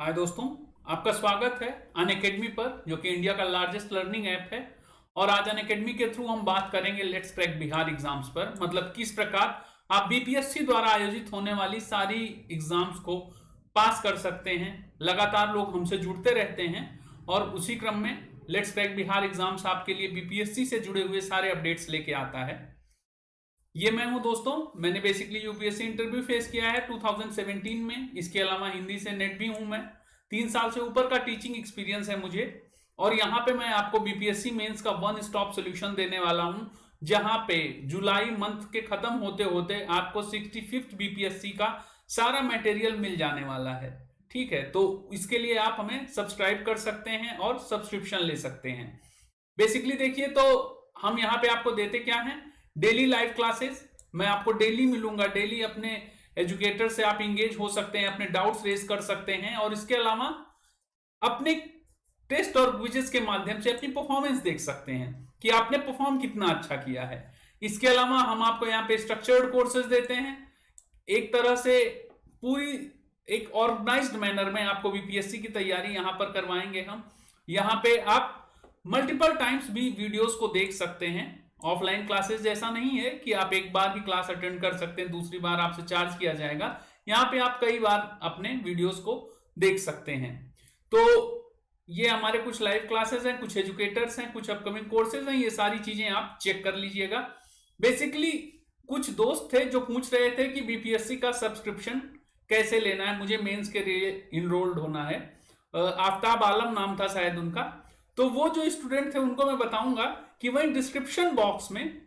हाय दोस्तों, आपका स्वागत है अनअकैडमी पर, जो कि इंडिया का लार्जेस्ट लर्निंग ऐप है। और आज अनअकैडमी के थ्रू हम बात करेंगे लेट्स क्रैक बिहार एग्जाम्स पर, मतलब किस प्रकार आप बीपीएससी द्वारा आयोजित होने वाली सारी एग्जाम्स को पास कर सकते हैं। लगातार लोग हमसे जुड़ते रहते हैं और उसी क्रम में लेट्स क्रैक बिहार एग्जाम्स आपके लिए बीपीएससी से जुड़े हुए सारे अपडेट्स लेके आता है। ये मैं हूं दोस्तों, मैंने बेसिकली यूपीएससी इंटरव्यू फेस किया है 2017 में। इसके अलावा हिंदी से नेट भी हूं मैं। 3 साल से ऊपर का टीचिंग एक्सपीरियंस है मुझे। और यहाँ पे मैं आपको बीपीएससी मेंस का वन स्टॉप सोल्यूशन देने वाला हूं, जहां पे जुलाई मंथ के खत्म होते होते आपको 65th बीपीएससी का सारा मटेरियल मिल जाने वाला है। ठीक है, तो इसके लिए आप हमें सब्सक्राइब कर सकते हैं और सब्सक्रिप्शन ले सकते हैं। बेसिकली देखिए, तो हम यहाँ पे आपको देते क्या हैं, डेली लाइव क्लासेस। मैं आपको डेली मिलूंगा, डेली अपने एजुकेटर से आप इंगेज हो सकते हैं, अपने डाउट्स रेज कर सकते हैं और इसके अलावा अपने टेस्ट और क्विजेस के माध्यम से अपनी परफॉर्मेंस देख सकते हैं कि आपने परफॉर्म कितना अच्छा किया है। इसके अलावा हम आपको यहाँ पे स्ट्रक्चर्ड कोर्सेज देते हैं, एक तरह से पूरी एक ऑर्गेनाइज्ड मैनर में आपको बीपीएससी की तैयारी यहाँ पर करवाएंगे हम। यहाँ पे आप मल्टीपल टाइम्स भी वीडियोस को देख सकते हैं। ऑफलाइन क्लासेस जैसा नहीं है कि आप एक बार ही क्लास अटेंड कर सकते हैं, दूसरी बार आपसे चार्ज किया जाएगा। यहाँ पे आप कई बार अपने वीडियोस को देख सकते हैं। तो ये हमारे कुछ लाइव क्लासेस हैं, कुछ एजुकेटर्स हैं, कुछ अपकमिंग कोर्सेज हैं। ये सारी चीजें आप चेक कर लीजिएगा। बेसिकली कुछ दोस्त थे जो पूछ रहे थे कि बीपीएससी का सब्सक्रिप्शन कैसे लेना है, मुझे मेंस के लिए इनरोल्ड होना है। आफ्ताब आलम नाम था शायद उनका। तो वो जो स्टूडेंट थे उनको मैं बताऊंगा कि वहीं डिस्क्रिप्शन बॉक्स में,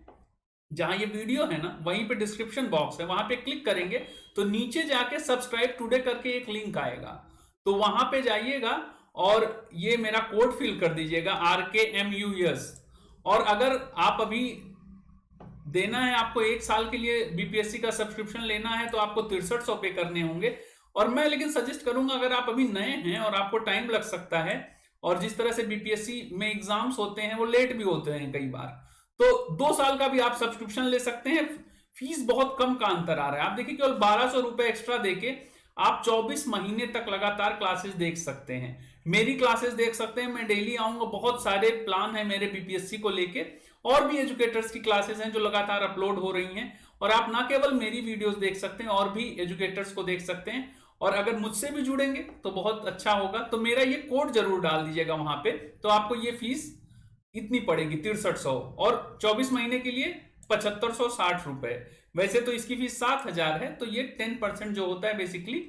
जहां ये वीडियो है ना, वहीं पे डिस्क्रिप्शन बॉक्स है, वहां पे क्लिक करेंगे तो नीचे जाके सब्सक्राइब टुडे करके एक लिंक आएगा। तो वहां पे जाइएगा और ये मेरा कोड फिल कर दीजिएगा RKMUS। और अगर आप अभी देना है, आपको 1 साल के लिए बीपीएससी का सब्सक्रिप्शन लेना है, तो आपको 6300 पे करने होंगे। और मैं लेकिन सजेस्ट करूंगा, अगर आप अभी नए हैं और आपको टाइम लग सकता है, और जिस तरह से बीपीएससी में एग्जाम्स होते हैं वो लेट भी होते हैं कई बार, तो 2 साल का भी आप सब्सक्रिप्शन ले सकते हैं। फीस बहुत कम का अंतर आ रहा है। आप देखिए, केवल 1200 रुपए एक्स्ट्रा देके आप 24 महीने तक लगातार क्लासेस देख सकते हैं। मेरी क्लासेस देख सकते हैं, मैं डेली आऊंगा। बहुत सारे प्लान है मेरे बीपीएससी को लेके, और भी एजुकेटर्स की क्लासेस हैं जो लगातार अपलोड हो रही हैं। और आप ना केवल मेरी वीडियोस देख सकते हैं, और भी एजुकेटर्स को देख सकते हैं। और अगर मुझसे भी जुड़ेंगे तो बहुत अच्छा होगा। तो मेरा ये कोड जरूर डाल दीजिएगा वहां पे, तो आपको ये फीस इतनी पड़ेगी 6300, और 24 महीने के लिए 7560 रुपए। वैसे तो इसकी फीस 7000 है, तो ये 10% जो होता है बेसिकली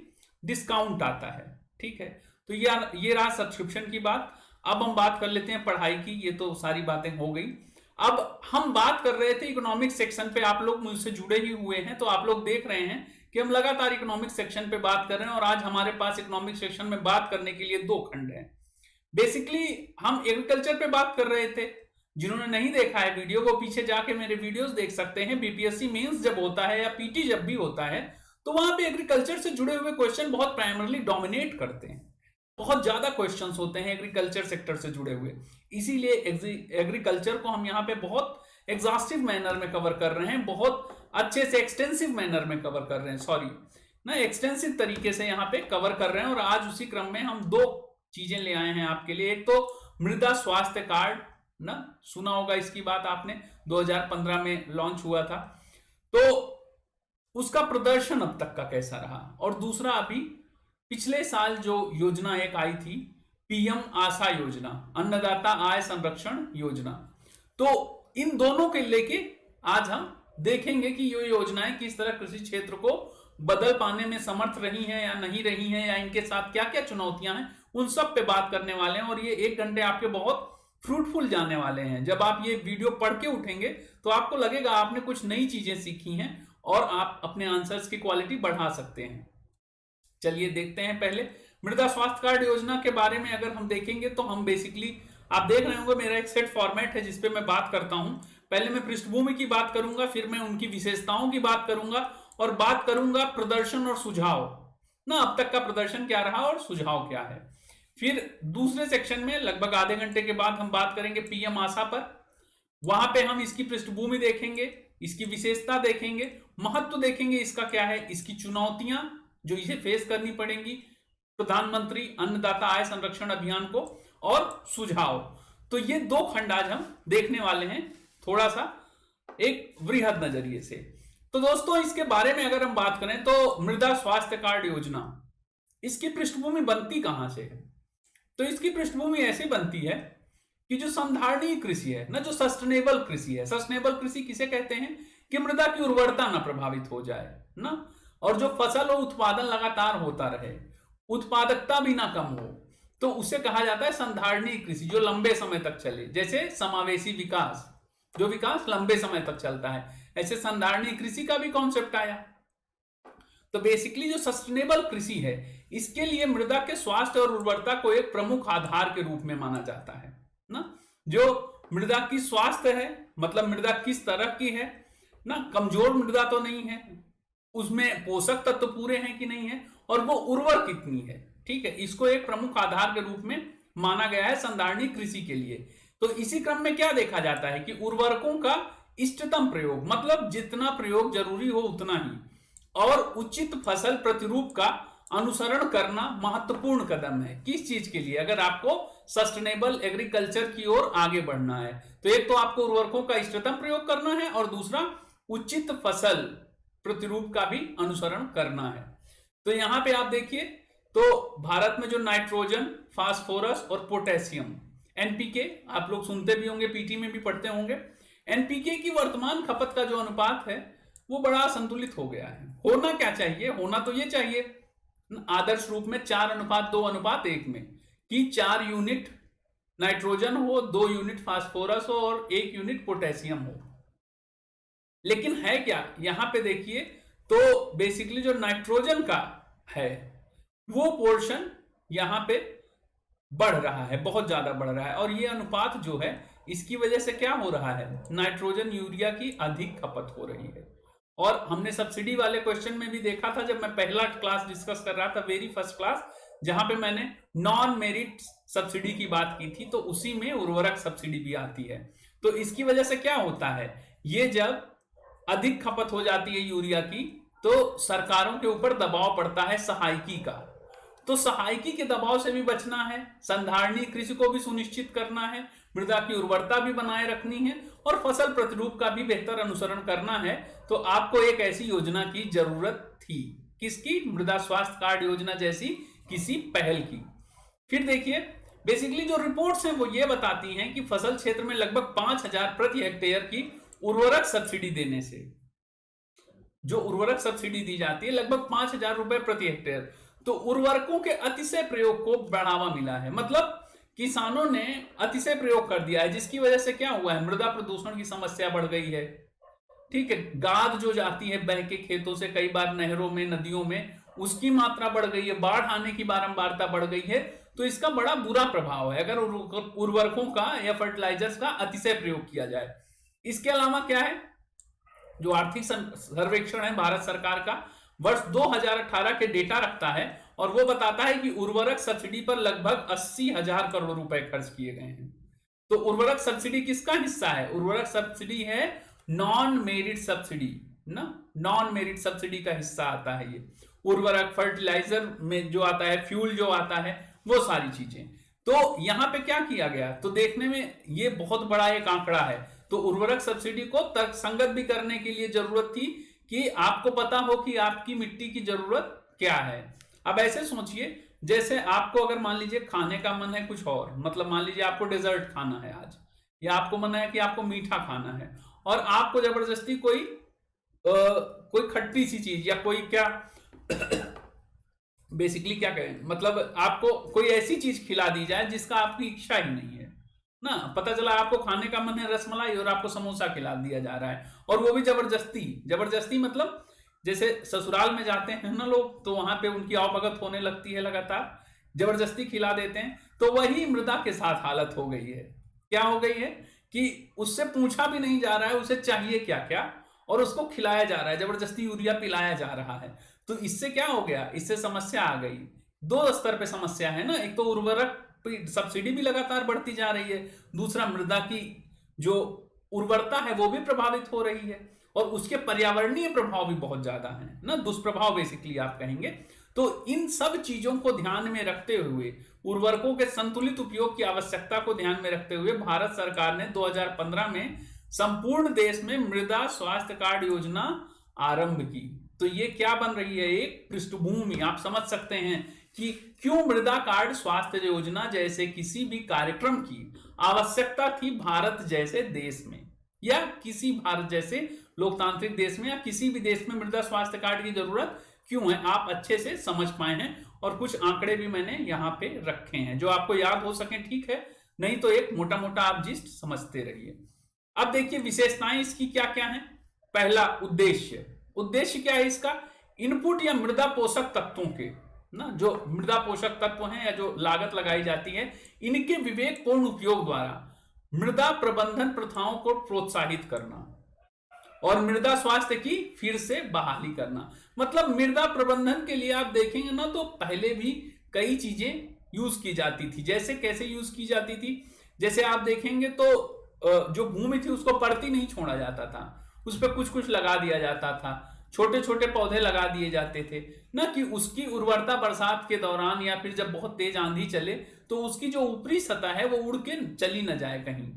डिस्काउंट आता है। ठीक है, तो ये रहा सब्सक्रिप्शन की बात। अब हम बात कर लेते हैं पढ़ाई की। ये तो सारी बातें हो गई। अब हम बात कर रहे थे इकोनॉमिक सेक्शन पे। आप लोग मुझसे जुड़े ही हुए हैं, तो आप लोग देख रहे हैं कि हम लगातार इकोनॉमिक सेक्शन पे बात कर रहे हैं। और आज हमारे पास इकोनॉमिक सेक्शन में बात करने के लिए 2 खंड हैं। बेसिकली हम एग्रीकल्चर पे बात कर रहे थे। जिन्होंने नहीं देखा है वीडियो को, पीछे जाके मेरे वीडियोस देख सकते हैं। बीपीएससी मेंस जब होता है या पीटी जब भी होता है, तो वहां पे एग्रीकल्चर से जुड़े हुए क्वेश्चन बहुत प्राइमरली डोमिनेट करते हैं। बहुत ज्यादा क्वेश्चंस होते हैं एग्रीकल्चर सेक्टर से जुड़े हुए। इसीलिए एग्रीकल्चर को हम यहाँ पे बहुत एग्जॉस्टिव मैनर में कवर कर रहे हैं, बहुत अच्छे से एक्सटेंसिव मैनर में कवर कर रहे हैं, सॉरी ना, एक्सटेंसिव तरीके से यहाँ पे कवर कर रहे हैं। और आज उसी क्रम में हम 2 चीजें ले आए हैं आपके लिए। एक तो मृदा स्वास्थ्य कार्ड, ना सुना होगा इसकी बात आपने, 2015 में लॉन्च हुआ था। तो उसका प्रदर्शन अब तक का कैसा रहा। और दूसरा, अभी पिछले साल जो योजना एक आई थी, पीएम आशा योजना, अन्नदाता आय संरक्षण योजना, तो इन दोनों के लेके आज हम देखेंगे कि ये योजनाएं किस तरह कृषि क्षेत्र को बदल पाने में समर्थ रही हैं या नहीं रही हैं, या इनके साथ क्या क्या चुनौतियां हैं, उन सब पे बात करने वाले हैं। और ये 1 घंटे आपके बहुत फ्रूटफुल जाने वाले हैं। जब आप ये वीडियो पढ़ के उठेंगे तो आपको लगेगा आपने कुछ नई चीजें सीखी हैं और आप अपने आंसर्स की क्वालिटी बढ़ा सकते हैं। चलिए देखते हैं। पहले मृदा स्वास्थ्य कार्ड योजना के बारे में अगर हम देखेंगे, तो हम बेसिकली, आप देख रहे होंगे मेरा एक सेट फॉर्मेट है जिसपे मैं बात करता हूं। पहले मैं पृष्ठभूमि की बात करूंगा, फिर मैं उनकी विशेषताओं की बात करूंगा, और बात करूंगा प्रदर्शन और सुझाव, ना अब तक का प्रदर्शन क्या रहा और सुझाव क्या है। फिर दूसरे सेक्शन में लगभग आधे घंटे के बाद हम बात करेंगे पीएम आशा पर। वहां पे हम इसकी पृष्ठभूमि देखेंगे, इसकी विशेषता देखेंगे, महत्व देखेंगे इसका क्या है, इसकी चुनौतियां जो इसे फेस करनी पड़ेंगी, प्रधानमंत्री अन्नदाता आय संरक्षण अभियान को और सुझाव। तो ये दो खंड आज हम देखने वाले हैं थोड़ा सा एक वृहद नजरिए से। तो दोस्तों इसके बारे में अगर हम बात करें तो मृदा स्वास्थ्य कार्ड योजना, इसकी पृष्ठभूमि बनती कहां से है? तो इसकी पृष्ठभूमि ऐसी बनती है कि जो संधारणीय कृषि है ना, जो सस्टेनेबल कृषि है, सस्टेनेबल कृषि किसे कहते हैं कि मृदा की उर्वरता ना प्रभावित हो जाए ना, और जो फसल और उत्पादन लगातार होता रहे, उत्पादकता भी ना कम हो, तो उसे कहा जाता है संधारणीय कृषि, जो लंबे समय तक चले। जैसे समावेशी विकास, जो विकास लंबे समय तक चलता है, ऐसे संधारणीय कृषि का भी कॉन्सेप्ट आया। तो बेसिकली जो सस्टेनेबल कृषि है, इसके लिए मृदा के स्वास्थ्य और उर्वरता को एक प्रमुख आधार के रूप में माना जाता है ना। जो मृदा की स्वास्थ्य है, मतलब मृदा किस तरह की है ना, कमजोर मृदा तो नहीं है, उसमें पोषक तत्व पूरे हैं कि नहीं है, और वो उर्वर कितनी है, ठीक है, इसको एक प्रमुख आधार के रूप में माना गया है संधारणीय कृषि के लिए। तो इसी क्रम में क्या देखा जाता है कि उर्वरकों का इष्टतम प्रयोग, मतलब जितना प्रयोग जरूरी हो उतना ही, और उचित फसल प्रतिरूप का अनुसरण करना महत्वपूर्ण कदम है। किस चीज के लिए? अगर आपको सस्टेनेबल एग्रीकल्चर की ओर आगे बढ़ना है, तो एक तो आपको उर्वरकों का इष्टतम प्रयोग करना है, और दूसरा उचित फसल प्रतिरूप का भी अनुसरण करना है। तो यहां पे आप देखिए, तो भारत में जो नाइट्रोजन, फास्फोरस और पोटेशियम, एनपीके, आप लोग सुनते भी होंगे, पीटी में भी पढ़ते होंगे, एनपीके की वर्तमान खपत का जो अनुपात है वो बड़ा असंतुलित हो गया है। होना क्या चाहिए? होना तो ये चाहिए आदर्श रूप में 4:2:1 में, कि 4 यूनिट नाइट्रोजन हो, 2 यूनिट फास्फोरस हो और 1 यूनिट पोटेशियम हो। लेकिन है क्या यहां पे देखिए, तो बेसिकली जो नाइट्रोजन का है वो पोर्शन यहां पे बढ़ रहा है, बहुत ज्यादा बढ़ रहा है, और ये अनुपात जो है इसकी वजह से क्या हो रहा है, नाइट्रोजन यूरिया की अधिक खपत हो रही है। और हमने सब्सिडी वाले क्वेश्चन में भी देखा था, जब मैं पहला क्लास डिस्कस कर रहा था, वेरी फर्स्ट क्लास, जहां पे मैंने नॉन मेरिट सब्सिडी की बात की थी, तो उसी में उर्वरक सब्सिडी भी आती है। तो इसकी वजह से क्या होता है, ये जब अधिक खपत हो जाती है यूरिया की, तो सरकारों के ऊपर दबाव पड़ता है सहायकी का। तो सहायकी के दबाव से भी बचना है, संधारणीय कृषि को भी सुनिश्चित करना है, मृदा की उर्वरता भी बनाए रखनी है, और फसल प्रतिरूप का भी बेहतर अनुसरण करना है। तो आपको एक ऐसी योजना की जरूरत थी, किसकी? मृदा स्वास्थ्य कार्ड योजना जैसी किसी पहल की। फिर देखिए, बेसिकली जो रिपोर्ट्स हैं वो ये बताती हैं कि फसल क्षेत्र में लगभग 5,000 प्रति हेक्टेयर की उर्वरक सब्सिडी देने से, जो उर्वरक सब्सिडी दी जाती है लगभग 5,000 रुपए प्रति हेक्टेयर, तो उर्वरकों के अतिशय प्रयोग को बढ़ावा मिला है। मतलब किसानों ने अतिशय प्रयोग कर दिया है, जिसकी वजह से क्या हुआ है, मृदा प्रदूषण की समस्या बढ़ गई है, ठीक है, गाद जो जाती है बह के खेतों से, कई बार नहरों में, नदियों में, उसकी मात्रा बढ़ गई है, बाढ़ आने की बारंबारता बढ़ गई है। तो इसका बड़ा बुरा प्रभाव है अगर उर्वरकों का या फर्टिलाइजर्स का अतिशय प्रयोग किया जाए। इसके अलावा क्या है, जो आर्थिक सर्वेक्षण है भारत सरकार का, वर्ष 2018 के डेटा रखता है, और वो बताता है कि उर्वरक सब्सिडी पर लगभग 80,000 करोड़ रुपए खर्च किए गए हैं। तो उर्वरक सब्सिडी किसका हिस्सा है? उर्वरक सब्सिडी है नॉन मेरिट सब्सिडी ना, नॉन मेरिट सब्सिडी का हिस्सा आता है ये। उर्वरक, फर्टिलाइजर में जो आता है, फ्यूल जो आता है, वो सारी चीजें। तो यहां पे क्या किया गया, तो देखने में ये बहुत बड़ा एक आंकड़ा है। तो उर्वरक सब्सिडी को तर्कसंगत भी करने के लिए जरूरत थी कि आपको पता हो कि आपकी मिट्टी की जरूरत क्या है। अब ऐसे सोचिए, जैसे आपको अगर मान लीजिए खाने का मन है कुछ और, मतलब मान लीजिए आपको डेजर्ट खाना है आज, या आपको मन है कि आपको मीठा खाना है, और आपको जबरदस्ती कोई खट्टी सी चीज या कोई क्या बेसिकली क्या कहें, मतलब आपको कोई ऐसी चीज खिला दी जाए जिसका आपकी इच्छा ही नहीं है ना। पता चला आपको खाने का मन है रसमलाई, और आपको समोसा खिला दिया जा रहा है, और वो भी जबरदस्ती। मतलब जैसे ससुराल में जाते हैं ना लोग, तो वहां पे उनकी आवभगत होने लगती है, लगातार जबरदस्ती खिला देते हैं। तो वही मृदा के साथ हालत हो गई है। क्या हो गई है कि उससे पूछा भी नहीं जा रहा है उसे चाहिए क्या क्या, और उसको खिलाया जा रहा है, जबरदस्ती यूरिया पिलाया जा रहा है। तो इससे क्या हो गया, इससे समस्या आ गई, दो स्तर पे समस्या है ना। एक तो उर्वरक सब्सिडी भी लगातार बढ़ती जा रही है, दूसरा मृदा की जो उर्वरता है वो भी प्रभावित हो रही है, और उसके पर्यावरणीय प्रभाव भी बहुत ज्यादा है ना, दुष्प्रभाव बेसिकली आप कहेंगे। तो इन सब चीजों को ध्यान में रखते हुए, उर्वरकों के संतुलित उपयोग की आवश्यकता को ध्यान में रखते हुए भारत सरकार ने 2015 में संपूर्ण देश में मृदा स्वास्थ्य कार्ड योजना आरंभ की। तो ये क्या बन रही है, एक पृष्ठभूमि आप समझ सकते हैं कि क्यों मृदा कार्ड स्वास्थ्य योजना जैसे किसी भी कार्यक्रम की आवश्यकता थी भारत जैसे देश में, या किसी भारत जैसे लोकतांत्रिक देश में, या किसी भी देश में मृदा स्वास्थ्य कार्ड की जरूरत क्यों है, आप अच्छे से समझ पाए हैं। और कुछ आंकड़े भी मैंने यहां पे रखे हैं जो आपको याद हो सके, ठीक है, नहीं तो एक मोटा मोटा आप जिस्ट समझते रहिए। अब देखिए विशेषताएं इसकी क्या क्या है। पहला, उद्देश्य क्या है इसका, इनपुट या मृदा पोषक तत्वों के ना, जो मृदा पोषक तत्व हैं या जो लागत लगाई जाती है, इनके विवेकपूर्ण उपयोग द्वारा मृदा प्रबंधन प्रथाओं को प्रोत्साहित करना और मृदा स्वास्थ्य की फिर से बहाली करना। मतलब मृदा प्रबंधन के लिए आप देखेंगे ना तो पहले भी कई चीजें यूज की जाती थी। जैसे कैसे यूज की जाती थी, जैसे आप देखेंगे तो जो भूमि थी उसको पड़ती नहीं छोड़ा जाता था, उस पर कुछ कुछ लगा दिया जाता था, छोटे छोटे पौधे लगा दिए जाते थे ना, कि उसकी उर्वरता बरसात के दौरान या फिर जब बहुत तेज आंधी चले तो उसकी जो ऊपरी सतह है वो उड़ के चली न जाए कहीं,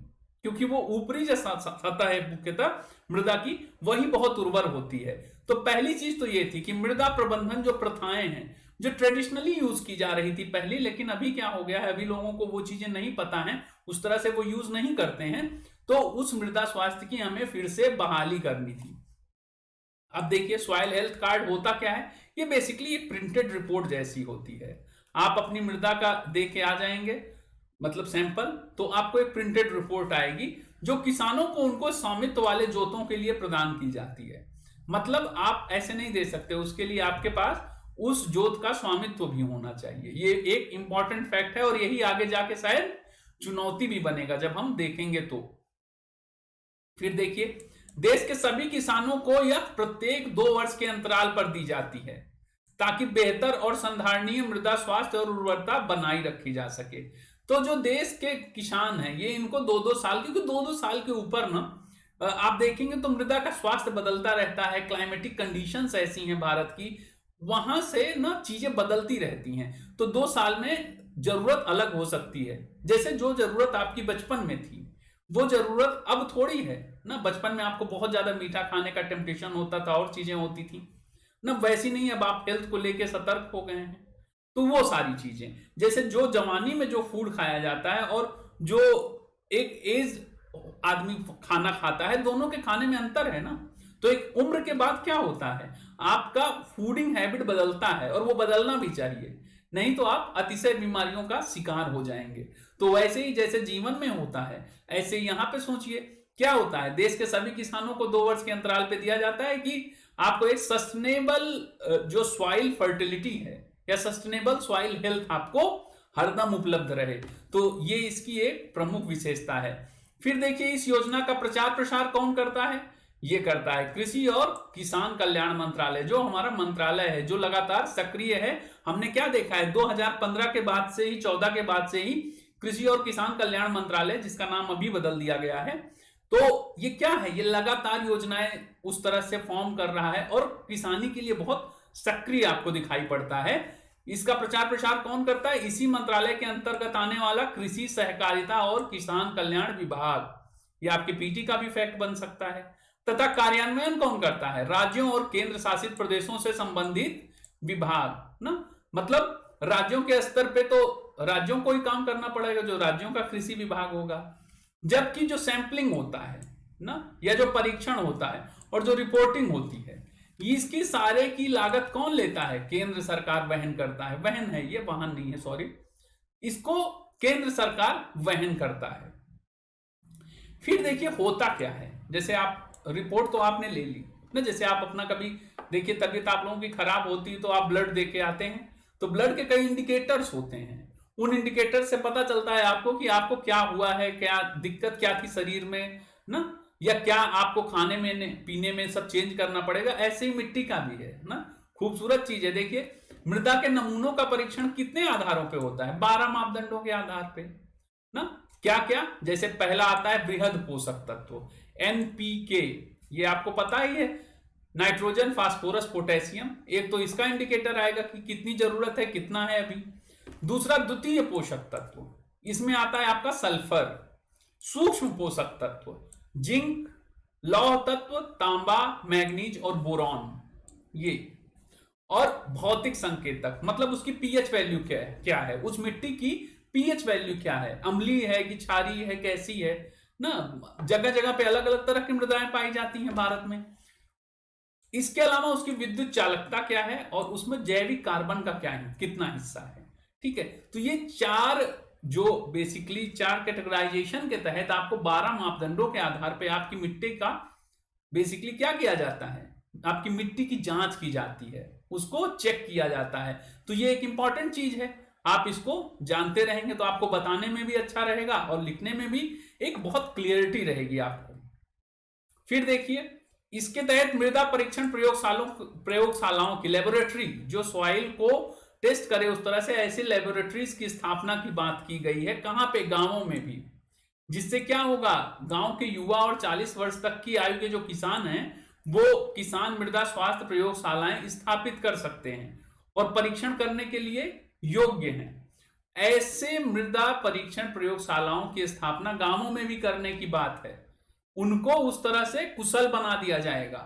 क्योंकि वो ऊपरी जो सतह है मुख्यतः मृदा की वही बहुत उर्वर होती है। तो पहली चीज तो ये थी कि मृदा प्रबंधन जो प्रथाएं हैं जो ट्रेडिशनली यूज की जा रही थी पहले, लेकिन अभी क्या हो गया है, अभी लोगों को वो चीजें नहीं पता है, उस तरह से वो यूज नहीं करते हैं, तो उस मृदा स्वास्थ्य की हमें फिर से बहाली करनी थी। अब देखिए सॉइल हेल्थ कार्ड होता क्या है, ये बेसिकली एक प्रिंटेड रिपोर्ट जैसी होती है। आप अपनी मृदा का दे के आ जाएंगे, मतलब सैंपल, तो आपको एक प्रिंटेड रिपोर्ट आएगी जो किसानों को उनको स्वामित्व वाले जोतों के लिए प्रदान की जाती है। मतलब आप ऐसे नहीं दे सकते, उसके लिए आपके पास उस जोत का स्वामित्व भी होना चाहिए। ये एक इंपॉर्टेंट फैक्ट है और यही आगे जाके शायद चुनौती भी बनेगा जब हम देखेंगे तो। फिर देखिए देश के सभी किसानों को यह प्रत्येक 2 वर्ष के अंतराल पर दी जाती है ताकि बेहतर और संधारणीय मृदा स्वास्थ्य और उर्वरता बनाई रखी जा सके। तो जो देश के किसान हैं ये इनको 2-2 साल, क्योंकि 2-2 साल के ऊपर ना आप देखेंगे तो मृदा का स्वास्थ्य बदलता रहता है, क्लाइमेटिक कंडीशंस ऐसी हैं भारत की, वहां से ना चीजें बदलती रहती हैं, तो 2 साल में जरूरत अलग हो सकती है। जैसे जो जरूरत आपकी बचपन में थी वो जरूरत अब थोड़ी है ना, बचपन में आपको बहुत ज्यादा मीठा खाने का टेम्पटेशन होता था और चीजें होती थी ना, वैसी नहीं, अब आप हेल्थ को लेके सतर्क हो गए हैं, तो वो सारी चीजें, जैसे जो जवानी में जो फूड खाया जाता है और जो एक एज आदमी खाना खाता है, दोनों के खाने में अंतर है ना। तो एक उम्र के बाद क्या होता है, आपका फूडिंग हैबिट बदलता है और वो बदलना भी चाहिए, नहीं तो आप अतिशय बीमारियों का शिकार हो जाएंगे। तो वैसे ही जैसे जीवन में होता है ऐसे यहां पे सोचिए क्या होता है, देश के सभी किसानों को 2 वर्ष के अंतराल पे दिया जाता है कि आपको एक सस्टेनेबल जो सॉइल फर्टिलिटी है या सस्टेनेबल सॉइल हेल्थ आपको हरदम उपलब्ध रहे। तो ये इसकी एक प्रमुख विशेषता है। फिर देखिए इस योजना का प्रचार प्रसार कौन करता है, ये करता है कृषि और किसान कल्याण मंत्रालय, जो हमारा मंत्रालय है जो लगातार सक्रिय है। हमने क्या देखा है 2015 के बाद से ही, 14 के बाद से ही कृषि और किसान कल्याण मंत्रालय, जिसका नाम अभी बदल दिया गया है, तो ये क्या है, ये लगातार योजनाएं उस तरह से फॉर्म कर रहा है और किसानी के लिए बहुत सक्रिय आपको दिखाई पड़ता है। इसका प्रचार प्रसार कौन करता है, इसी मंत्रालय के अंतर्गत आने वाला कृषि सहकारिता और किसान कल्याण विभाग, ये आपके पीटी का भी फैक्ट बन सकता है। तथा कार्यान्वयन कौन करता है, राज्यों और केंद्र शासित प्रदेशों से संबंधित विभाग ना, मतलब राज्यों के स्तर पे तो राज्यों को ही काम करना पड़ेगा, जो राज्यों का कृषि विभाग होगा। जबकि जो सैंपलिंग होता है ना, या जो परीक्षण होता है और जो रिपोर्टिंग होती है, इसकी सारे की लागत कौन लेता है, केंद्र सरकार वहन करता है। वहन है ये, वाहन नहीं है, सॉरी, इसको केंद्र सरकार वहन करता है। फिर देखिए होता क्या है, जैसे आप रिपोर्ट तो आपने ले ली ना, जैसे आप अपना कभी देखिए तबीयत आप लोगों की खराब होती है तो आप ब्लड दे के आते हैं, तो ब्लड के कई इंडिकेटर्स होते हैं, उन इंडिकेटर से पता चलता है आपको कि आपको क्या हुआ है, क्या दिक्कत क्या थी शरीर में ना, या क्या आपको खाने में पीने में सब चेंज करना पड़ेगा। ऐसे ही मिट्टी का भी है ना, खूबसूरत चीज है। देखिए मृदा के नमूनों का परीक्षण कितने आधारों पे होता है, 12 मापदंडों के आधार पे ना। क्या क्या, जैसे पहला आता है बृहद पोषक तत्व, एनपीके, ये आपको पता ही है, नाइट्रोजन, फास्फोरस, पोटेशियम, एक तो इसका इंडिकेटर आएगा कि कितनी जरूरत है, कितना है अभी। दूसरा द्वितीय पोषक तत्व, इसमें आता है आपका सल्फर। सूक्ष्म पोषक तत्व जिंक, लौह तत्व तांबा, मैग्नीज और बोरॉन, ये। और भौतिक संकेतक मतलब उसकी पीएच वैल्यू क्या है, उस मिट्टी की पीएच वैल्यू क्या है, अम्लीय है कि क्षारीय है, कैसी है ना। जगह जगह पे अलग अलग तरह की मृदाएं पाई जाती हैं भारत में। इसके अलावा उसकी विद्युत चालकता क्या है और उसमें जैविक कार्बन का क्या है, कितना हिस्सा है। ठीक है, तो ये चार जो बेसिकली चार कैटेगराइजेशन के तहत आपको 12 मापदंडों के आधार पे आपकी मिट्टी का बेसिकली क्या किया जाता है, आपकी मिट्टी की जांच की जाती है, उसको चेक किया जाता है। तो ये एक इंपॉर्टेंट चीज है, आप इसको जानते रहेंगे तो आपको बताने में भी अच्छा रहेगा और लिखने में भी एक बहुत क्लियरिटी रहेगी आपको। फिर देखिए, इसके तहत मृदा परीक्षण प्रयोगशालाओं की लेबोरेटरी जो सॉइल को टेस्ट करे, उस तरह से ऐसे लेबोरेटरीज की स्थापना की बात की गई है। कहां पे, गांवों में भी, जिससे क्या होगा, गांव के युवा और 40 वर्ष तक की आयु के जो किसान हैं वो किसान मृदा स्वास्थ्य प्रयोगशालाएं स्थापित कर सकते हैं और परीक्षण करने के लिए योग्य हैं। ऐसे मृदा परीक्षण प्रयोगशालाओं की स्थापना गांवों में भी करने की बात है। उनको उस तरह से कुशल बना दिया जाएगा,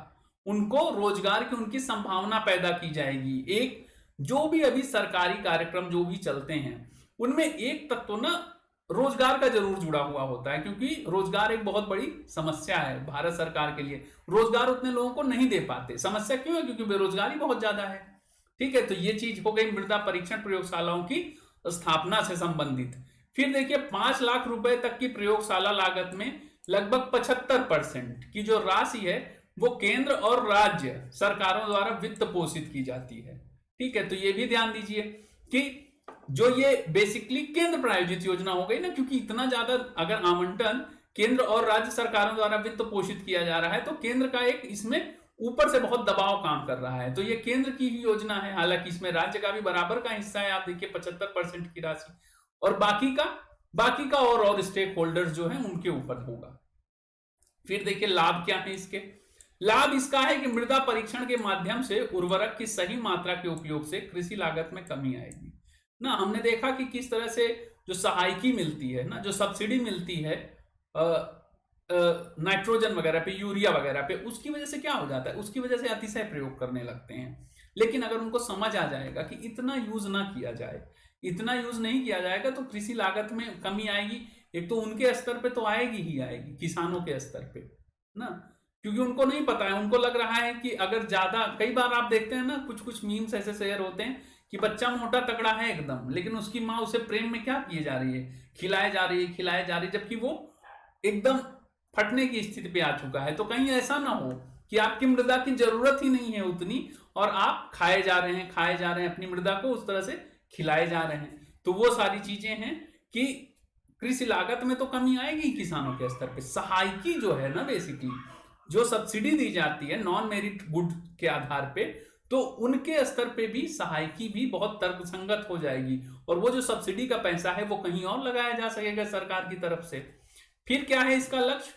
उनको रोजगार की उनकी संभावना पैदा की जाएगी। एक जो भी अभी सरकारी कार्यक्रम जो भी चलते हैं उनमें एक तत्व ना रोजगार का जरूर जुड़ा हुआ होता है, क्योंकि रोजगार एक बहुत बड़ी समस्या है भारत सरकार के लिए। रोजगार उतने लोगों को नहीं दे पाते। समस्या क्यों है? क्योंकि बेरोजगारी बहुत ज्यादा है। ठीक है, तो ये चीज हो गई मृदा परीक्षण प्रयोगशालाओं की स्थापना से संबंधित। फिर देखिए, 5 लाख रुपए तक की प्रयोगशाला लागत में लगभग 75% की जो राशि है वो केंद्र और राज्य सरकारों द्वारा वित्त पोषित की जाती है। ठीक है, तो ये भी ध्यान दीजिए कि जो ये बेसिकली केंद्र प्रायोजित योजना हो गई ना, क्योंकि इतना ज्यादा अगर आवंटन केंद्र और राज्य सरकारों द्वारा वित्त पोषित किया जा रहा है तो केंद्र का एक इसमें ऊपर से बहुत दबाव काम कर रहा है। तो ये केंद्र की ही योजना है, हालांकि इसमें राज्य का भी बराबर का हिस्सा है। आप देखिए 75% की राशि, और बाकी का और स्टेक होल्डर्स जो है उनके ऊपर होगा। फिर देखिए लाभ क्या है इसके। लाभ इसका है कि मृदा परीक्षण के माध्यम से उर्वरक की सही मात्रा के उपयोग से कृषि लागत में कमी आएगी ना। हमने देखा कि किस तरह से जो सहायकी मिलती है ना, जो सब्सिडी मिलती है नाइट्रोजन वगैरह पे, यूरिया वगैरह पे, उसकी वजह से क्या हो जाता है, उसकी वजह से अतिशय प्रयोग करने लगते हैं। लेकिन अगर उनको समझ आ जाएगा कि इतना यूज ना किया जाए, इतना यूज नहीं किया जाएगा तो कृषि लागत में कमी आएगी। एक तो उनके स्तर पे तो आएगी ही आएगी, किसानों के स्तर पे ना, क्योंकि उनको नहीं पता है। उनको लग रहा है कि अगर ज्यादा, कई बार आप देखते हैं ना कुछ मीम्स ऐसे शेयर होते हैं कि बच्चा मोटा तगड़ा है एकदम, लेकिन उसकी माँ उसे प्रेम में क्या किए जा रही है, खिलाए जा रही है, जबकि वो एकदम फटने की स्थिति पे आ चुका है। तो कहीं ऐसा ना हो कि आपकी मृदा की जरूरत ही नहीं है उतनी और आप खाए जा रहे हैं अपनी मृदा को, उस तरह से खिलाए जा रहे हैं। तो वो सारी चीजें हैं कि कृषि लागत में तो कमी आएगी किसानों के स्तर पे। सहायकी जो है ना, बेसिकली जो सब्सिडी दी जाती है नॉन मेरिट गुड के आधार पे, तो उनके स्तर पे भी सहायकी भी बहुत तर्कसंगत हो जाएगी और वो जो सब्सिडी का पैसा है वो कहीं और लगाया जा सकेगा सरकार की तरफ से। फिर क्या है इसका लक्ष्य,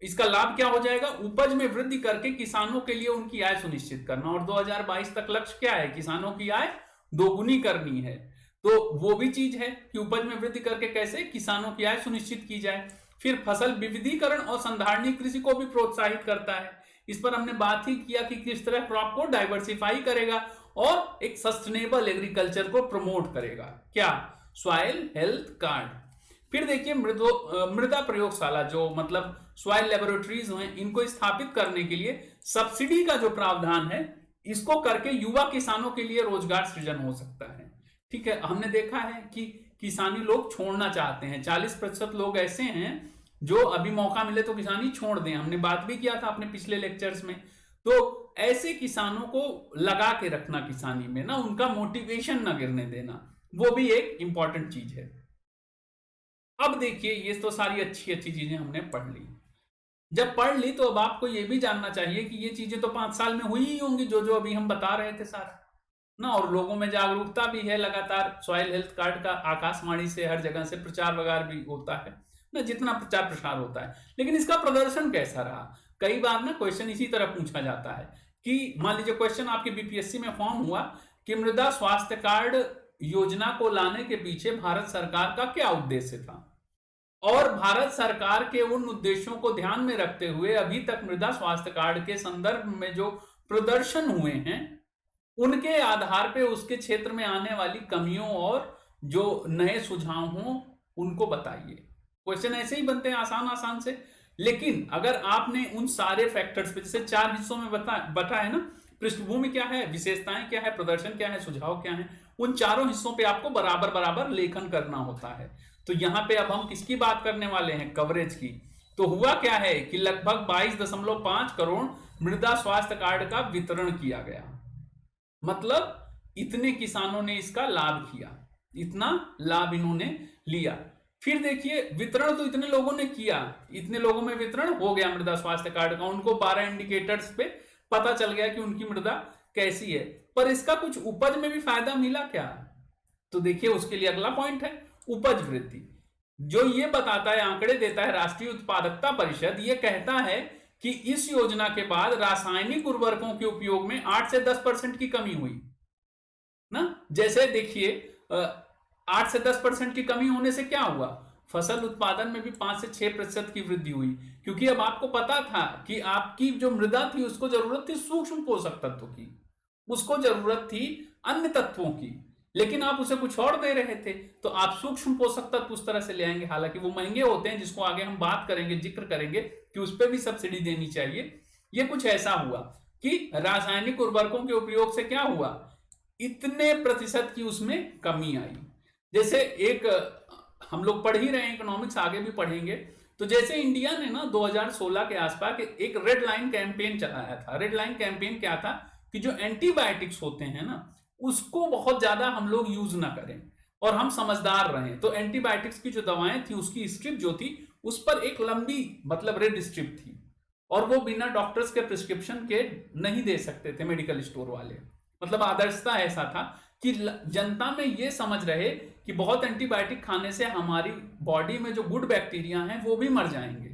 इसका लाभ क्या हो जाएगा, उपज में वृद्धि करके किसानों के लिए उनकी आय सुनिश्चित करना। और 2022 तक लक्ष्य क्या है, किसानों की आय दोगुनी करनी है। तो वो भी चीज है कि उपज में वृद्धि करके कैसे किसानों की आय सुनिश्चित की जाए। फिर फसल विविधीकरण और संधारणीय कृषि को भी प्रोत्साहित करता है। इस पर हमने बात ही किया कि किस तरह क्रॉप को डाइवर्सिफाई करेगा और एक सस्टेनेबल एग्रीकल्चर को प्रमोट करेगा। क्या, सॉइल हेल्थ कार्ड। फिर देखिए मृदा प्रयोगशाला जो मतलब सॉइल लेबोरेटरीज हैं, इनको स्थापित करने के लिए सब्सिडी का जो प्रावधान है, इसको करके युवा किसानों के लिए रोजगार सृजन हो सकता है। ठीक है, हमने देखा है कि किसानी लोग छोड़ना चाहते हैं। 40% लोग ऐसे हैं जो अभी मौका मिले तो किसानी छोड़ दें। हमने बात भी किया था अपने पिछले लेक्चर्स में। तो ऐसे किसानों को लगा के रखना किसानी में ना, उनका मोटिवेशन ना गिरने देना, वो भी एक इंपॉर्टेंट चीज है। अब देखिए, ये तो सारी अच्छी अच्छी चीजें हमने पढ़ ली। जब पढ़ ली तो अब आपको ये भी जानना चाहिए कि ये चीजें तो 5 साल में हुई ही होंगी जो जो अभी हम बता रहे थे सारा ना, और लोगों में जागरूकता भी है लगातार। सॉइल हेल्थ कार्ड का आकाशवाणी से हर जगह से प्रचार वगैरह भी होता है ना, जितना प्रचार प्रसार होता है। लेकिन इसका प्रदर्शन कैसा रहा, कई बार ना क्वेश्चन इसी तरह पूछा जाता है कि मान लीजिए क्वेश्चन आपके बीपीएससी में फॉर्म हुआ कि मृदा स्वास्थ्य कार्ड योजना को लाने के पीछे भारत सरकार का क्या उद्देश्य था, और भारत सरकार के उन उद्देश्यों को ध्यान में रखते हुए अभी तक मृदा स्वास्थ्य कार्ड के संदर्भ में जो प्रदर्शन हुए हैं उनके आधार पे उसके क्षेत्र में आने वाली कमियों और जो नए सुझाव हों उनको बताइए। क्वेश्चन ऐसे ही बनते हैं आसान आसान से। लेकिन अगर आपने उन सारे फैक्टर्स पे, जैसे 4 हिस्सों में बता है ना, पृष्ठभूमि क्या है, विशेषताएं क्या है, प्रदर्शन क्या है, सुझाव क्या है, उन चारों हिस्सों पे आपको बराबर बराबर लेखन करना होता है। तो यहां पे अब हम किसकी बात करने वाले हैं, कवरेज की। तो हुआ क्या है कि लगभग 22.5 करोड़ मृदा स्वास्थ्य कार्ड का वितरण किया गया। मतलब इतने किसानों ने इसका लाभ किया, इतना लाभ इन्होंने लिया। फिर देखिए वितरण तो इतने लोगों ने किया, इतने लोगों में वितरण हो गया मृदा स्वास्थ्य कार्ड का, उनको 12 इंडिकेटर्स पे पता चल गया कि उनकी मृदा कैसी है। पर इसका कुछ उपज में भी फायदा मिला क्या? तो देखिए उसके लिए अगला पॉइंट है उपज वृद्धि, जो ये बताता है, आंकड़े देता है राष्ट्रीय उत्पादकता परिषद। ये कहता है कि इस योजना के बाद रासायनिक उर्वरकों के उपयोग में 8 से 10% की कमी हुई ना। जैसे देखिए 8 से 10% की कमी होने से क्या हुआ, फसल उत्पादन में भी 5 से 6% की वृद्धि हुई, क्योंकि अब आपको पता था कि आपकी जो मृदा थी उसको जरूरत थी सूक्ष्म पोषक तत्वों की, उसको जरूरत थी अन्य तत्वों की, लेकिन आप उसे कुछ और दे रहे थे। तो आप सूक्ष्म पोषक तत्व उस तरह से ले आएंगे, हालांकि वो महंगे होते हैं, जिसको आगे हम बात करेंगे, जिक्र करेंगे कि उस पर भी सब्सिडी देनी चाहिए। ये कुछ ऐसा हुआ कि रासायनिक उर्वरकों के उपयोग से क्या हुआ, इतने प्रतिशत की उसमें कमी आई। जैसे एक हम लोग पढ़ ही रहे हैं इकोनॉमिक्स, आगे भी पढ़ेंगे। तो जैसे इंडिया ने ना 2016 के आसपास एक रेड लाइन कैंपेन चलाया था। रेड लाइन कैंपेन क्या था कि जो एंटीबायोटिक्स होते हैं ना उसको बहुत ज्यादा हम लोग यूज ना करें और हम समझदार रहें। तो एंटीबायोटिक्स की जो दवाएं थी उसकी स्ट्रिप जो थी उस पर एक लंबी मतलब रेड स्ट्रिप थी, और वो बिना डॉक्टर्स के प्रिस्क्रिप्शन के नहीं दे सकते थे मेडिकल स्टोर वाले। मतलब आदर्शता ऐसा था कि जनता में ये समझ रहे कि बहुत एंटीबायोटिक खाने से हमारी बॉडी में जो गुड बैक्टीरिया हैं वो भी मर जाएंगे।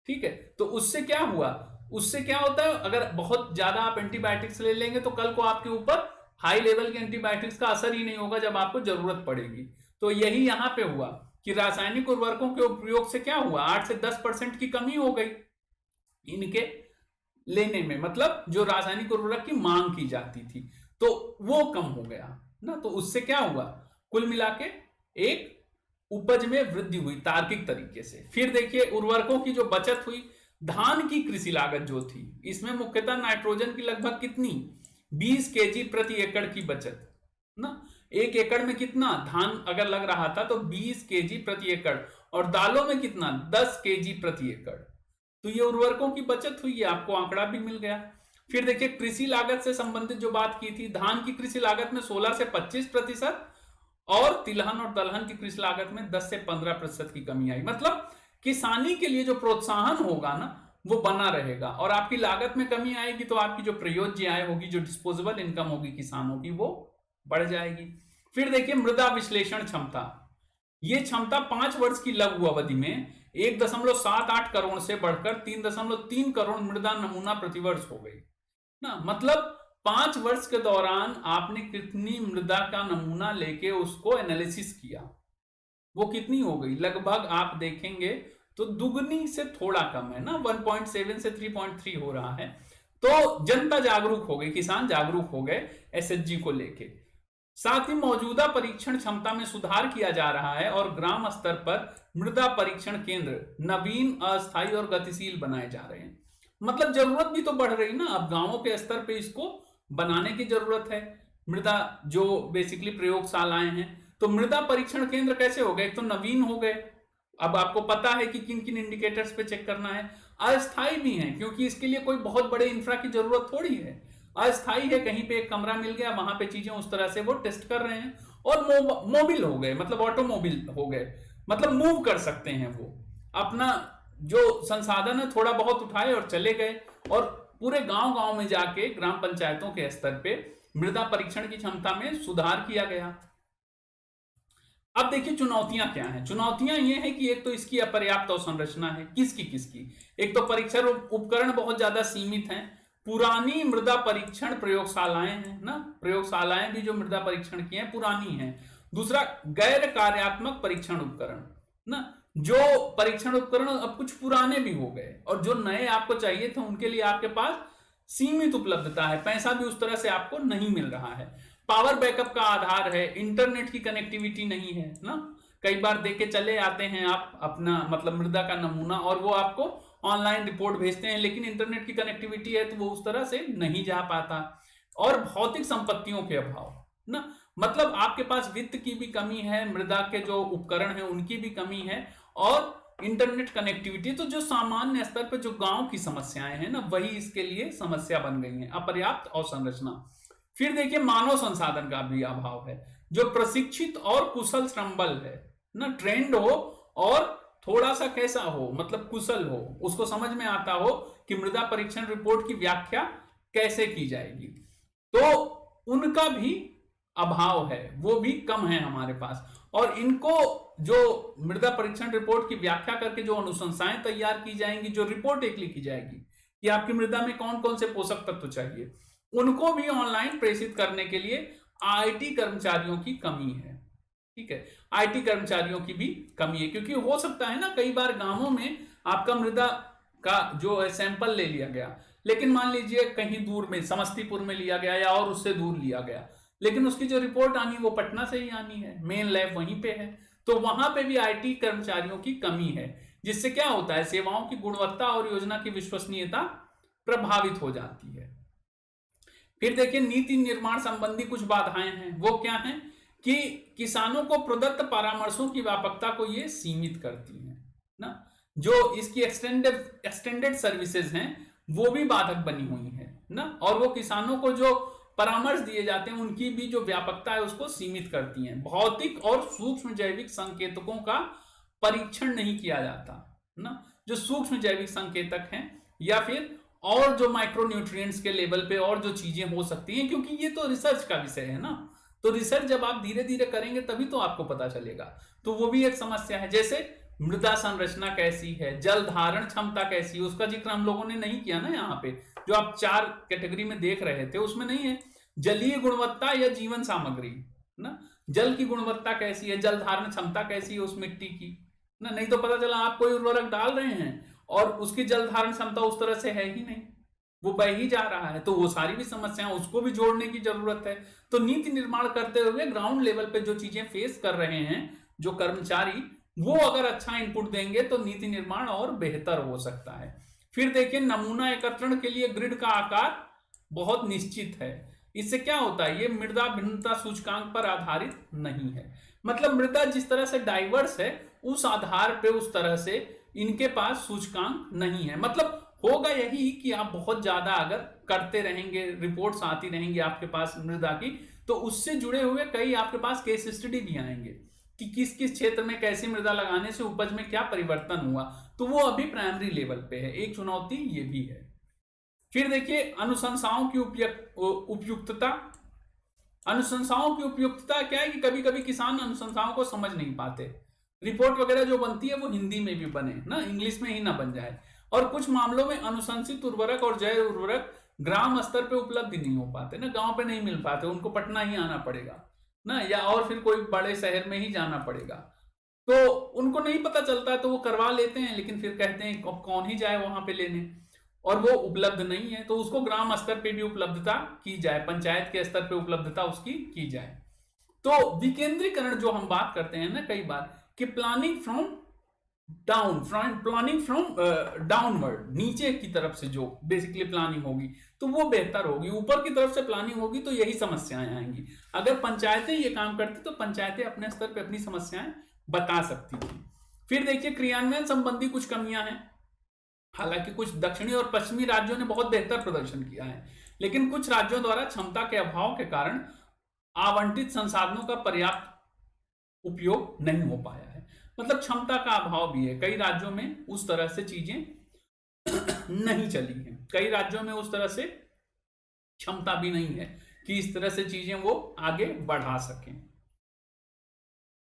ठीक है, तो उससे क्या हुआ, उससे क्या होता है, अगर बहुत ज्यादा आप एंटीबायोटिक्स ले लेंगे तो कल को आपके ऊपर हाई लेवल के एंटीबायोटिक्स का असर ही नहीं होगा जब आपको जरूरत पड़ेगी। तो यही यहां पे हुआ कि रासायनिक उर्वरकों के उपयोग से क्या हुआ, 8 से 10% की कमी हो गई इनके लेने में, मतलब जो रासायनिक उर्वरक की मांग की जाती थी तो वो कम हो गया ना। तो उससे क्या हुआ, कुल मिला के एक उपज में वृद्धि हुई तार्किक तरीके से। फिर देखिए उर्वरकों की जो बचत हुई, धान की कृषि लागत जो थी इसमें मुख्यतः नाइट्रोजन की लगभग कितनी 20 केजी प्रति एकड़ की बचत ना। 1 एकड़ में कितना धान अगर लग रहा था तो 20 केजी प्रति एकड़, और दालों में कितना 10 केजी प्रति एकड़। तो ये उर्वरकों की बचत हुई, है आपको आंकड़ा भी मिल गया। फिर देखिए कृषि लागत से संबंधित जो बात की थी, धान की कृषि लागत में 16 से 25% और तिलहन और दलहन की कृषि लागत में 10 से 15% की कमी आई। मतलब किसानी के लिए जो प्रोत्साहन होगा ना वो बना रहेगा, और आपकी लागत में कमी आएगी तो आपकी जो प्रयोज्य आय होगी, जो डिस्पोजेबल इनकम होगी किसानों की, वो बढ़ जाएगी। फिर देखिए मृदा विश्लेषण क्षमता, ये क्षमता 5 वर्ष की लघु अवधि में 1.78 करोड़ से बढ़कर 3.3 करोड़ मृदा नमूना प्रतिवर्ष हो गई ना। मतलब 5 वर्ष के दौरान आपने कितनी मृदा का नमूना लेके उसको एनालिसिस किया, वो कितनी हो गई, लगभग आप देखेंगे तो दुगनी से थोड़ा कम है ना, 1.7 से 3.3 हो रहा है। तो जनता जागरूक हो गई, किसान जागरूक हो गए एसएचजी को लेके। साथ ही मौजूदा परीक्षण क्षमता में सुधार किया जा रहा है और ग्राम स्तर पर मृदा परीक्षण केंद्र नवीन, अस्थायी और गतिशील बनाए जा रहे हैं। मतलब जरूरत भी तो बढ़ रही ना, अब गांवों के स्तर पे इसको बनाने की जरूरत है। मृदा जो बेसिकली प्रयोगशालाएं हैं, तो मृदा परीक्षण केंद्र कैसे हो गए, एक तो नवीन हो गए, अब आपको पता है कि किन किन इंडिकेटर्स पे चेक करना है। अस्थायी भी है क्योंकि इसके लिए कोई बहुत बड़े इंफ्रा की जरूरत थोड़ी है, अस्थायी है, कहीं पे एक कमरा मिल गया वहां पे चीजें उस तरह से वो टेस्ट कर रहे हैं। और मोबिल हो गए, मतलब ऑटोमोबिल हो गए, मतलब मूव कर सकते हैं, वो अपना जो संसाधन है थोड़ा बहुत उठाए और चले गए। और पूरे गांव गांव में जाके ग्राम पंचायतों के स्तर पे मृदा परीक्षण की क्षमता में सुधार किया गया। अब देखिए चुनौतियां क्या हैं। चुनौतियां ये है कि एक तो इसकी अपर्याप्त अवसंरचना है, किसकी, एक तो परीक्षण उपकरण बहुत ज्यादा सीमित हैं, पुरानी मृदा परीक्षण प्रयोगशालाएं हैं ना, प्रयोगशालाएं भी जो मृदा परीक्षण की हैं पुरानी हैं। दूसरा, गैर कार्यात्मक परीक्षण उपकरण ना, जो परीक्षण उपकरण अब कुछ पुराने भी हो गए और जो नए आपको चाहिए थे उनके लिए आपके पास सीमित उपलब्धता है, पैसा भी उस तरह से आपको नहीं मिल रहा है। पावर बैकअप का आधार है, इंटरनेट की कनेक्टिविटी नहीं है ना। कई बार देके चले आते हैं आप अपना मतलब मृदा का नमूना और वो आपको ऑनलाइन रिपोर्ट भेजते हैं, लेकिन इंटरनेट की कनेक्टिविटी है तो वो उस तरह से नहीं जा पाता। और भौतिक संपत्तियों के अभाव ना, मतलब आपके पास वित्त की भी कमी है, मृदा के जो उपकरण है उनकी भी कमी है, और इंटरनेट कनेक्टिविटी, तो जो सामान्य स्तर पर जो गांव की समस्याएं हैं ना वही इसके लिए समस्या बन गई हैं, अपर्याप्त अवसंरचना। फिर देखिए मानव संसाधन का भी अभाव है, जो प्रशिक्षित और कुशल श्रम बल है ना, ट्रेंड हो और थोड़ा सा कैसा हो मतलब कुशल हो, उसको समझ में आता हो कि मृदा परीक्षण रिपोर्ट की व्याख्या कैसे की जाएगी, तो उनका भी अभाव है, वो भी कम है हमारे पास। और इनको जो मृदा परीक्षण रिपोर्ट की व्याख्या करके जो अनुशंसाएं तैयार की जाएंगी, जो रिपोर्ट एक लिखी जाएगी कि आपकी मृदा में कौन कौन से पोषक तत्व चाहिए, उनको भी ऑनलाइन प्रेषित करने के लिए आईटी कर्मचारियों की कमी है। ठीक है, आईटी कर्मचारियों की भी कमी है, क्योंकि हो सकता है ना कई बार गांवों में आपका मृदा का जो है सैंपल ले लिया गया, लेकिन मान लीजिए कहीं दूर में समस्तीपुर में लिया गया या और उससे दूर लिया गया, लेकिन उसकी जो रिपोर्ट आनी वो पटना से ही आनी है, मेन लैब वहीं पे है, तो वहां पे भी आईटी कर्मचारियों की कमी है, जिससे क्या होता है सेवाओं की गुणवत्ता और योजना की विश्वसनीयता प्रभावित हो जाती है। फिर देखिए नीति निर्माण संबंधी कुछ बाधाएं हैं, वो क्या हैं कि किसानों को प्रदत्त परामर्शों की व्यापकता को ये सीमित करती है ना, जो इसकी एक्सटेंडेड सर्विसेज हैं वो भी बाधक बनी हुई है ना, और वो किसानों को जो परामर्श दिए जाते हैं उनकी भी जो व्यापकता है उसको सीमित करती हैं। भौतिक और सूक्ष्म जैविक संकेतकों का परीक्षण नहीं किया जाता ना, जो सूक्ष्म जैविक संकेतक हैं या फिर और जो माइक्रोन्यूट्रिएंट्स के लेवल पे और जो चीजें हो सकती हैं, क्योंकि ये तो रिसर्च का विषय है ना, तो रिसर्च जब आप धीरे धीरे करेंगे तभी तो आपको पता चलेगा, तो वो भी एक समस्या है। जैसे मृदा संरचना कैसी है, जल धारण क्षमता कैसी है, उसका जिक्र हम लोगों ने नहीं किया ना, यहाँ पे जो आप 4 कैटेगरी में देख रहे थे उसमें नहीं है। जलीय गुणवत्ता या जीवन सामग्री ना, जल की गुणवत्ता कैसी है, जल धारण क्षमता कैसी है उस मिट्टी की ना, नहीं तो पता चला आप कोई उर्वरक डाल रहे हैं और उसकी जल धारण क्षमता उस तरह से है ही नहीं, वो बह ही जा रहा है, तो वो सारी भी समस्याएं उसको भी जोड़ने की जरूरत है। तो नीति निर्माण करते हुए ग्राउंड लेवल पे जो चीजें फेस कर रहे हैं जो कर्मचारी, वो अगर अच्छा इनपुट देंगे तो नीति निर्माण और बेहतर हो सकता है। फिर देखिए नमूना एकत्रण के लिए ग्रिड का आकार बहुत निश्चित है, इससे क्या होता है ये मृदा भिन्नता सूचकांक पर आधारित नहीं है, मतलब मृदा जिस तरह से डाइवर्स है उस आधार पे उस तरह से इनके पास सूचकांक नहीं है। मतलब होगा यही कि आप बहुत ज्यादा अगर करते रहेंगे, रिपोर्ट्स आती रहेंगी आपके पास मृदा की, तो उससे जुड़े हुए कई आपके पास केस स्टडी भी आएंगे कि किस किस क्षेत्र में कैसी मृदा लगाने से उपज में क्या परिवर्तन हुआ, तो वो अभी प्राइमरी लेवल पे है, एक चुनौती ये भी है। फिर देखिए अनुशंसाओं की उपयुक्तता। अनुशंसाओं की उपयुक्तता क्या है कि कभी कभी किसान अनुशंसाओं को समझ नहीं पाते, रिपोर्ट वगैरह जो बनती है वो हिंदी में भी बने ना, इंग्लिश में ही ना बन जाए, और कुछ मामलों में अनुशंसित उर्वरक और जैव उर्वरक ग्राम स्तर पे उपलब्ध नहीं हो पाते ना, गांव पे नहीं मिल पाते, उनको पटना ही आना पड़ेगा ना, या और फिर कोई बड़े शहर में ही जाना पड़ेगा, तो उनको नहीं पता चलता, तो वो करवा लेते हैं, लेकिन फिर कहते हैं कौन ही जाए वहां पे लेने, और वो उपलब्ध नहीं है, तो उसको ग्राम स्तर पे भी उपलब्धता की जाए, पंचायत के स्तर पे उपलब्धता उसकी की जाए। तो विकेंद्रीकरण जो हम बात करते हैं ना कई बार कि प्लानिंग फ्रॉम डाउनवर्ड, नीचे की तरफ से जो बेसिकली प्लानिंग होगी तो वो बेहतर होगी, ऊपर की तरफ से प्लानिंग होगी तो यही समस्याएं आएंगी। अगर पंचायतें ये काम करती तो पंचायतें अपने स्तर पे अपनी समस्याएं बता सकती थी। फिर देखिए क्रियान्वयन संबंधी कुछ कमियां हैं, हालांकि कुछ दक्षिणी और पश्चिमी राज्यों ने बहुत बेहतर प्रदर्शन किया है, लेकिन कुछ राज्यों द्वारा क्षमता के अभाव के कारण आवंटित संसाधनों का पर्याप्त उपयोग नहीं हो पाया है, मतलब क्षमता का अभाव भी है, कई राज्यों में उस तरह से चीजें नहीं चली हैं, कई राज्यों में उस तरह से क्षमता भी नहीं है कि इस तरह से चीजें वो आगे बढ़ा सकें।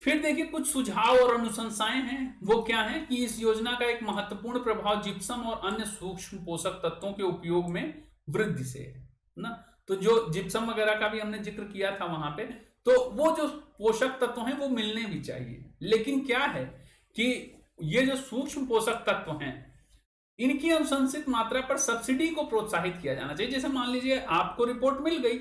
फिर देखिए कुछ सुझाव और अनुशंसाएं हैं, वो क्या है कि इस योजना का एक महत्वपूर्ण प्रभाव जिप्सम और अन्य सूक्ष्म पोषक तत्वों के उपयोग में वृद्धि से है ना। तो जो जिप्सम वगैरह का भी हमने जिक्र किया था वहां पे, तो वो जो पोषक तत्व हैं वो मिलने भी चाहिए। लेकिन क्या है कि ये जो सूक्ष्म पोषक तत्व हैं इनकी अनुशंसित मात्रा पर सब्सिडी को प्रोत्साहित किया जाना चाहिए। जैसे मान लीजिए आपको रिपोर्ट मिल गई,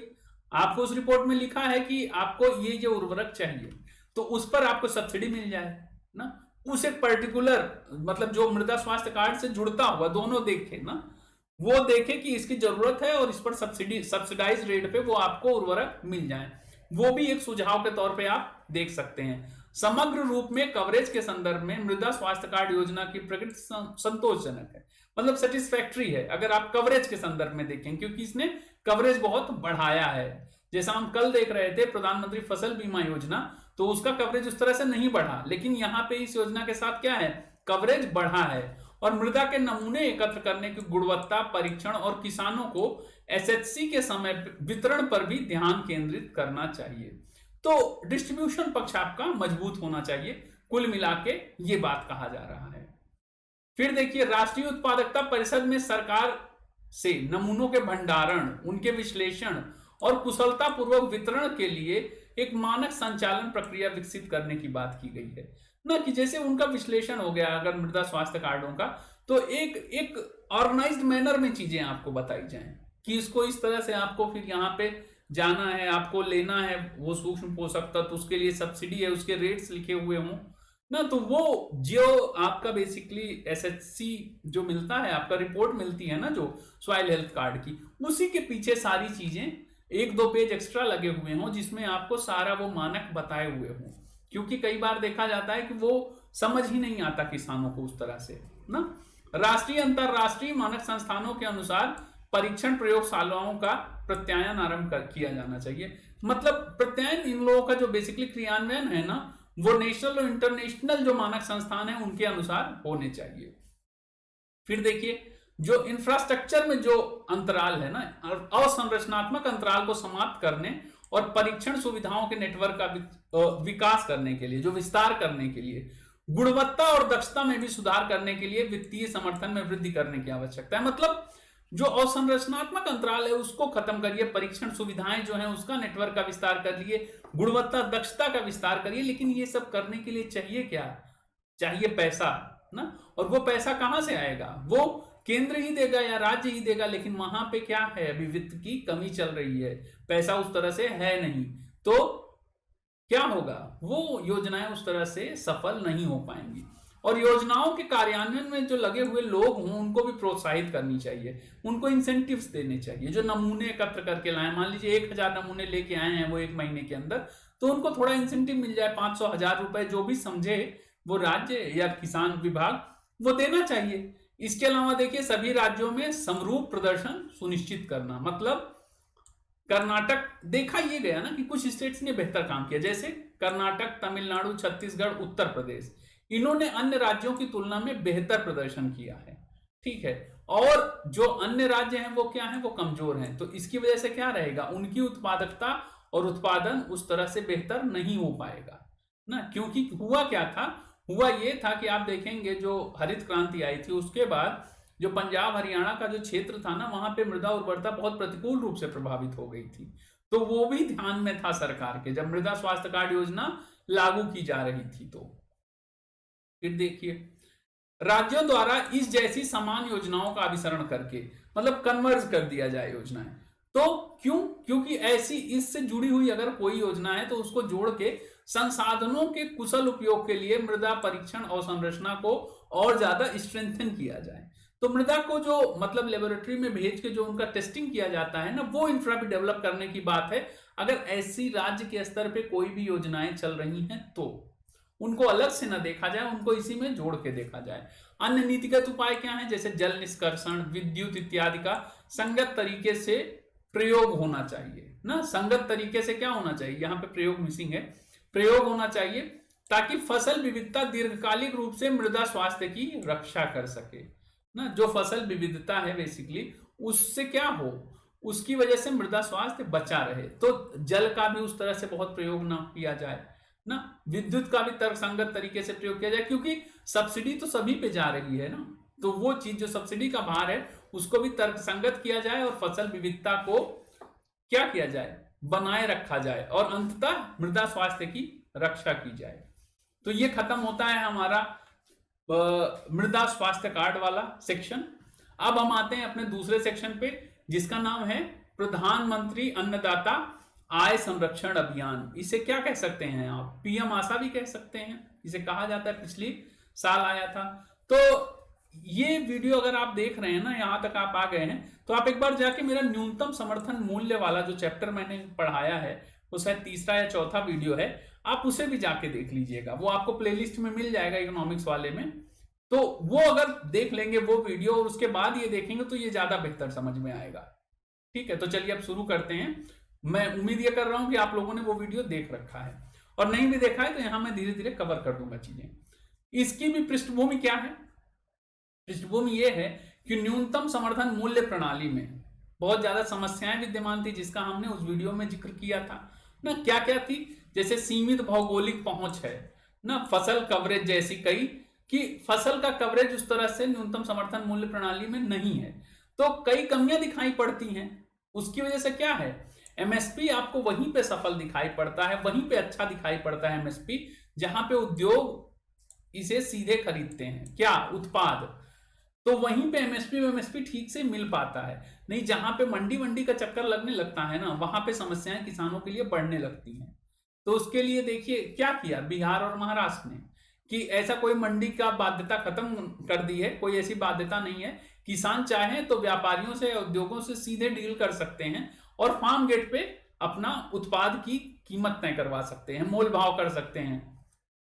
आपको उस रिपोर्ट में लिखा है कि आपको ये जो उर्वरक चाहिए, तो उस पर आपको सब्सिडी मिल जाए ना। उस एक पर्टिकुलर मतलब जो मृदा स्वास्थ्य कार्ड से जुड़ता हुआ दोनों देखे ना, वो देखे कि इसकी जरूरत है और इस पर सब्सिडी सब्सिडाइज रेट पे वो आपको उर्वरक मिल जाए। वो भी एक सुझाव के तौर पे आप देख सकते हैं। समग्र रूप में कवरेज के संदर्भ में मृदा स्वास्थ्य कार्ड योजना की प्रकृति संतोषजनक है, मतलब सेटिस्फैक्ट्री है अगर आप कवरेज के संदर्भ में देखें, क्योंकि इसने कवरेज बहुत बढ़ाया है। जैसा हम कल देख रहे थे प्रधानमंत्री फसल बीमा योजना, तो उसका कवरेज उस तरह से नहीं बढ़ा, लेकिन यहाँ पे इस योजना के साथ क्या है, कवरेज बढ़ा है। और मृदा के नमूने एकत्र करने की गुणवत्ता परीक्षण और किसानों को एसएचसी के समय वितरण पर भी ध्यान केंद्रित करना चाहिए। तो डिस्ट्रीब्यूशन पक्ष आपका मजबूत होना चाहिए। कुल मिला के ये बात कहा जा रहा है। फिर देखिए, राष्ट्रीय उत्पादकता परिषद में सरकार से नमूनों के भंडारण, उनके विश्लेषण और कुशलता पूर्वक वितरण के लिए एक मानक संचालन प्रक्रिया विकसित करने की बात की गई है ना। कि जैसे उनका विश्लेषण हो गया अगर मृदा स्वास्थ्य कार्डों का, तो एक ऑर्गेनाइज्ड मैनर में चीजें आपको बताई जाएं कि इसको इस तरह से आपको फिर यहाँ पे जाना है, आपको लेना है वो सूक्ष्म पोषक तत्व, उसके लिए सब्सिडी है, उसके रेट्स लिखे हुए हों ना। तो वो जो आपका बेसिकली एसएचसी जो मिलता है, आपका रिपोर्ट मिलती है ना जो सॉइल हेल्थ कार्ड की, उसी के पीछे सारी चीजें 1-2 पेज एक्स्ट्रा लगे हुए हों जिसमें आपको सारा वो मानक बताए हुए हों। क्योंकि कई बार देखा जाता है कि वो समझ ही नहीं आता किसानों को उस तरह से ना। राष्ट्रीय अंतरराष्ट्रीय मानक संस्थानों के अनुसार परीक्षण प्रयोगशालाओं का प्रत्यायन आरंभ किया जाना चाहिए। मतलब प्रत्यायन इन लोगों का जो बेसिकली क्रियान्वयन है ना, वो नेशनल और इंटरनेशनल जो मानक संस्थान है उनके अनुसार होने चाहिए। फिर देखिए, जो इंफ्रास्ट्रक्चर में जो अंतराल है ना, अवसंरचनात्मक अंतराल को समाप्त करने और परीक्षण सुविधाओं के नेटवर्क का विकास करने के लिए, जो विस्तार करने के लिए, गुणवत्ता और दक्षता में भी सुधार करने के लिए वित्तीय समर्थन में वृद्धि करने की आवश्यकता है। मतलब जो अवसंरचनात्मक अंतराल है उसको खत्म करिए, परीक्षण सुविधाएं जो है उसका नेटवर्क का विस्तार कर लिए, गुणवत्ता दक्षता का विस्तार करिए। लेकिन ये सब करने के लिए चाहिए क्या, चाहिए पैसा ना। और वो पैसा कहां से आएगा, वो केंद्र ही देगा या राज्य ही देगा। लेकिन वहां पे क्या है, अभी वित्त की कमी चल रही है, पैसा उस तरह से है नहीं, तो क्या होगा, वो योजनाएं उस तरह से सफल नहीं हो पाएंगी। और योजनाओं के कार्यान्वयन में जो लगे हुए लोग हों उनको भी प्रोत्साहित करनी चाहिए, उनको इंसेंटिव्स देने चाहिए। जो नमूने एकत्र करके लाए, मान लीजिए 1000 नमूने लेके आए हैं वो 1 महीने के अंदर, तो उनको थोड़ा इंसेंटिव मिल जाए, 500-1000 रुपए जो भी समझे वो राज्य या किसान विभाग वो देना चाहिए। इसके अलावा देखिए, सभी राज्यों में समरूप प्रदर्शन सुनिश्चित करना। मतलब कर्नाटक देखा ये गया ना कि कुछ स्टेट्स ने बेहतर काम किया, जैसे कर्नाटक, तमिलनाडु, छत्तीसगढ़, उत्तर प्रदेश, इन्होंने अन्य राज्यों की तुलना में बेहतर प्रदर्शन किया है, ठीक है। और जो अन्य राज्य हैं वो क्या हैं, वो कमजोर हैं। तो इसकी वजह से क्या रहेगा, उनकी उत्पादकता और उत्पादन उस तरह से बेहतर नहीं हो पाएगा ना। क्योंकि हुआ क्या था, हुआ ये था कि आप देखेंगे जो हरित क्रांति आई थी उसके बाद जो पंजाब हरियाणा का जो क्षेत्र था ना, वहां पे मृदा उर्वरता बहुत प्रतिकूल रूप से प्रभावित हो गई थी। तो वो भी ध्यान में था सरकार के, जब मृदा स्वास्थ्य कार्ड योजना लागू की जा रही थी। तो फिर देखिए, राज्यों द्वारा इस जैसी समान योजनाओं का अभिसरण करके, मतलब कन्वर्ज कर दिया जाए योजनाएं। तो क्यों, क्योंकि ऐसी इससे जुड़ी हुई अगर कोई योजना है तो उसको जोड़ के संसाधनों के कुशल उपयोग के लिए मृदा परीक्षण और संरचना को और ज्यादा स्ट्रेंथन किया जाए। तो मृदा को जो मतलब लेबोरेटरी में भेज के जो उनका टेस्टिंग किया जाता है ना, वो इंफ्रा भी डेवलप करने की बात है। अगर ऐसी राज्य के स्तर पे कोई भी योजनाएं चल रही हैं तो उनको अलग से ना देखा जाए, उनको इसी में जोड़ के देखा जाए। अन्य नीतिगत उपाय क्या है, जैसे जल निष्कर्षण, विद्युत इत्यादि का संगत तरीके से प्रयोग होना चाहिए ना। संगत तरीके से क्या होना चाहिए, यहाँ पे प्रयोग मिसिंग है, प्रयोग होना चाहिए ताकि फसल विविधता दीर्घकालिक रूप से मृदा स्वास्थ्य की रक्षा कर सके ना। जो फसल विविधता है बेसिकली उससे क्या हो, उसकी वजह से मृदा स्वास्थ्य बचा रहे। तो जल का भी उस तरह से बहुत प्रयोग ना किया जाए ना। विद्युत का भी तर्कसंगत तरीके से प्रयोग किया जाए, क्योंकि सब्सिडी तो सभी पे जा रही है ना। तो वो चीज जो सब्सिडी का भार है उसको भी तर्कसंगत किया जाए और फसल विविधता को क्या किया जाए, बनाए रखा जाए और अंततः मृदा स्वास्थ्य की रक्षा की जाए। तो ये खत्म होता है हमारा मृदा स्वास्थ्य कार्ड वाला सेक्शन। अब हम आते हैं अपने दूसरे सेक्शन पे जिसका नाम है प्रधानमंत्री अन्नदाता आय संरक्षण अभियान। इसे क्या कह सकते हैं आप, पीएम आशा भी कह सकते हैं, इसे कहा जाता है, पिछली साल आया था। तो ये वीडियो अगर आप देख रहे हैं ना, यहां तक आप आ गए हैं, तो आप एक बार जाके मेरा न्यूनतम समर्थन मूल्य वाला जो चैप्टर मैंने पढ़ाया है, वो शायद तीसरा या चौथा वीडियो है, आप उसे भी जाके देख लीजिएगा। वो आपको प्लेलिस्ट में मिल जाएगा इकोनॉमिक्स वाले में। तो वो अगर देख लेंगे वो वीडियो और उसके बाद ये देखेंगे तो ये ज्यादा बेहतर समझ में आएगा। ठीक है, तो चलिए अब शुरू करते हैं। मैं उम्मीद ये कर रहा हूं कि आप लोगों ने वो वीडियो देख रखा है, और नहीं भी देखा है तो यहां मैं धीरे धीरे कवर कर दूंगा चीजें। इसकी भी पृष्ठभूमि क्या है? पृष्ठभूमि ये है कि न्यूनतम समर्थन मूल्य प्रणाली में बहुत ज्यादा समस्याएं विद्यमान थी, जिसका हमने उस वीडियो में जिक्र किया था ना। क्या क्या थी? जैसे सीमित भौगोलिक पहुंच है ना, फसल कवरेज जैसी कई, कि फसल का कवरेज उस तरह से न्यूनतम समर्थन मूल्य प्रणाली में नहीं है, तो कई कमियां दिखाई पड़ती हैं। उसकी वजह से क्या है, एमएसपी आपको वहीं पे सफल दिखाई पड़ता है, वहीं पे अच्छा दिखाई पड़ता है एमएसपी, जहां पे उद्योग इसे सीधे खरीदते हैं, क्या उत्पाद, तो वहीं पे एमएसपी ठीक से मिल पाता है। नहीं, जहां पे मंडी का चक्कर लगने लगता है ना, वहां पे समस्याएं किसानों के लिए बढ़ने लगती हैं। तो उसके लिए देखिए क्या किया बिहार और महाराष्ट्र ने, कि ऐसा कोई मंडी का बाध्यता खत्म कर दी है, कोई ऐसी बाध्यता नहीं है। किसान चाहे तो व्यापारियों से, उद्योगों से सीधे डील कर सकते हैं और फार्म गेट पे अपना उत्पाद की कीमत तय करवा सकते हैं, मोल भाव कर सकते हैं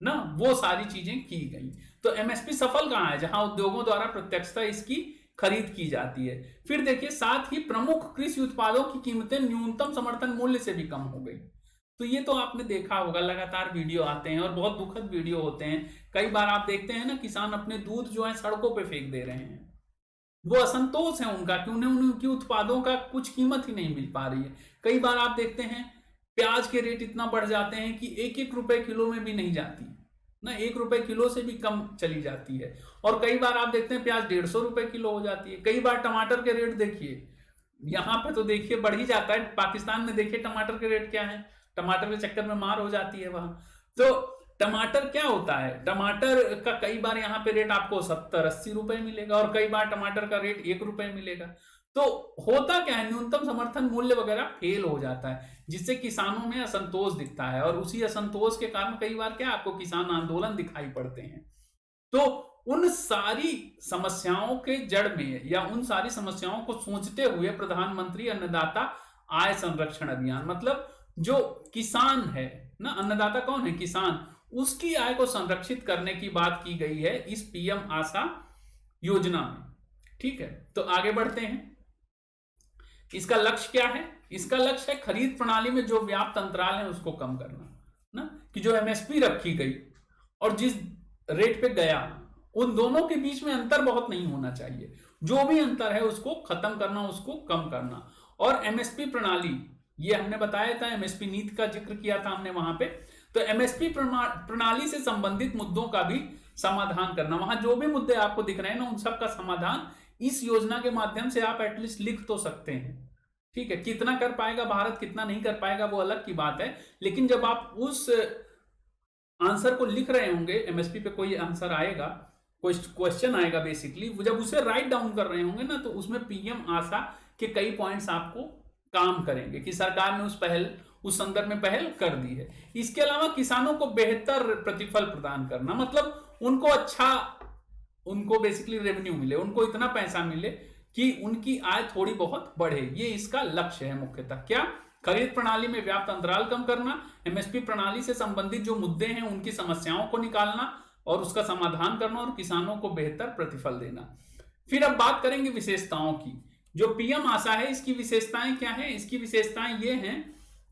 ना, वो सारी चीजें की गई। तो एमएसपी सफल कहां है? जहां उद्योगों द्वारा प्रत्यक्षता इसकी खरीद की जाती है। फिर देखिए, साथ ही प्रमुख कृषि उत्पादों की कीमतें न्यूनतम समर्थन मूल्य से भी कम हो गई। तो ये तो आपने देखा होगा, लगातार वीडियो आते हैं और बहुत दुखद वीडियो होते हैं। कई बार आप देखते हैं ना, किसान अपने दूध जो है सड़कों पे फेंक दे रहे हैं। वो असंतोष है उनका कि उन्हें उनके उत्पादों का कुछ कीमत ही नहीं मिल पा रही है। कई बार आप देखते हैं प्याज के रेट इतना बढ़ जाते हैं कि 1-1 रुपए किलो में भी नहीं जाती ना, 1 रुपए किलो से भी कम चली जाती है। और कई बार आप देखते हैं प्याज 150 रुपए किलो हो जाती है। कई बार टमाटर के रेट देखिए, यहाँ पे तो देखिए बढ़ ही जाता है। पाकिस्तान में देखिए टमाटर के रेट क्या है, टमाटर के चक्कर में मार हो जाती है वहां। तो टमाटर क्या होता है, टमाटर का कई बार यहाँ पे रेट आपको 70-80 रुपए मिलेगा और कई बार टमाटर का रेट 1 रुपए मिलेगा। तो होता क्या है, न्यूनतम समर्थन मूल्य वगैरह फेल हो जाता है, जिससे किसानों में असंतोष दिखता है और उसी असंतोष के कारण कई बार क्या आपको किसान आंदोलन दिखाई पड़ते हैं। तो उन सारी समस्याओं के जड़ में या उन सारी समस्याओं को सोचते हुए प्रधानमंत्री अन्नदाता आय संरक्षण अभियान, मतलब जो किसान है ना, अन्नदाता कौन है, किसान, उसकी आय को संरक्षित करने की बात की गई है इस पीएम आशा योजना में। ठीक है, तो आगे बढ़ते हैं। इसका लक्ष्य क्या है? इसका लक्ष्य है खरीद प्रणाली में जो व्याप्त अंतराल है उसको कम करना ना, कि जो एमएसपी रखी गई और जिस रेट पे गया, उन दोनों के बीच में अंतर बहुत नहीं होना चाहिए। जो भी अंतर है उसको खत्म करना, उसको कम करना। और एमएसपी प्रणाली, ये हमने बताया था, एमएसपी नीति का जिक्र किया था हमने वहां पे। तो एमएसपी प्रणाली से संबंधित मुद्दों का भी समाधान करना, वहां जो भी मुद्दे आपको दिख रहे हैं ना, उन सब का समाधान इस योजना के माध्यम से आप एटलीस्ट लिख तो सकते हैं। ठीक है, कितना कर पाएगा भारत, कितना नहीं कर पाएगा, वो अलग की बात है। लेकिन जब आप उस आंसर को लिख रहे होंगे, एमएसपी पे कोई आंसर आएगा, कोई क्वेश्चन आएगा बेसिकली, जब उसे राइट डाउन कर रहे होंगे ना, तो उसमें पीएम आशा के कई पॉइंट्स आपको काम करेंगे कि सरकार ने उस संदर्भ में पहल कर दी है। इसके अलावा किसानों को बेहतर प्रतिफल प्रदान करना, मतलब उनको बेसिकली रेवेन्यू मिले, उनको इतना पैसा मिले कि उनकी आय थोड़ी बहुत बढ़े। ये इसका लक्ष्य है मुख्यतः। क्या? खरीद प्रणाली में व्याप्त अंतराल कम करना, एमएसपी प्रणाली से संबंधित जो मुद्दे हैं उनकी समस्याओं को निकालना और उसका समाधान करना और किसानों को बेहतर प्रतिफल देना। फिर अब बात करेंगे विशेषताओं की। जो पीएम आशा है, इसकी विशेषताएं क्या है? इसकी विशेषताएं ये हैं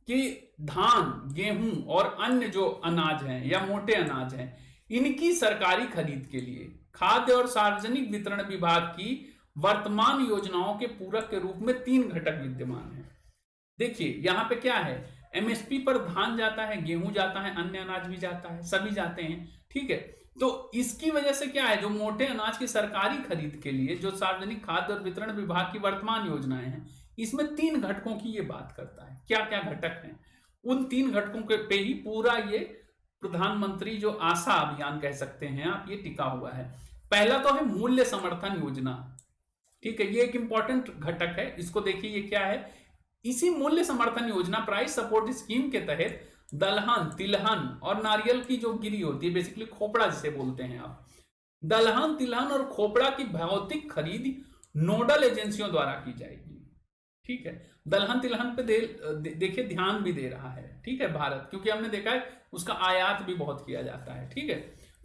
कि धान, गेहूं और अन्य जो अनाज हैं या मोटे अनाज हैं, इनकी सरकारी खरीद के लिए खाद्य और सार्वजनिक वितरण विभाग की वर्तमान योजनाओं के पूरक के रूप में 3 घटक विद्यमान हैं। देखिए यहां पे क्या है, एमएसपी पर धान जाता है, गेहूं जाता है, अन्य अनाज भी जाता है, सभी जाते हैं। ठीक है, तो इसकी वजह से क्या है, जो मोटे अनाज की सरकारी खरीद के लिए जो सार्वजनिक खाद्य और वितरण विभाग की वर्तमान योजनाएं हैं, इसमें 3 घटकों की ये बात करता है। क्या क्या घटक हैं, उन 3 घटकों के पे ही पूरा ये प्रधानमंत्री जो आशा अभियान कह सकते हैं आप, ये टिका हुआ है। पहला तो है मूल्य समर्थन योजना। ठीक है, ये एक इंपॉर्टेंट घटक है, इसको देखिए ये क्या है। इसी मूल्य समर्थन योजना, प्राइस सपोर्ट स्कीम के तहत दलहन, तिलहन और नारियल की जो गिरी होती है, बेसिकली खोपड़ा जिसे बोलते हैं आप, दलहन, तिलहन और खोपड़ा की भौतिक खरीद नोडल एजेंसियों द्वारा की जाएगी। ठीक है, दलहन तिलहन पे देखिए ध्यान भी दे रहा है, ठीक है, भारत, क्योंकि हमने देखा है उसका आयात भी बहुत किया जाता है। ठीक है,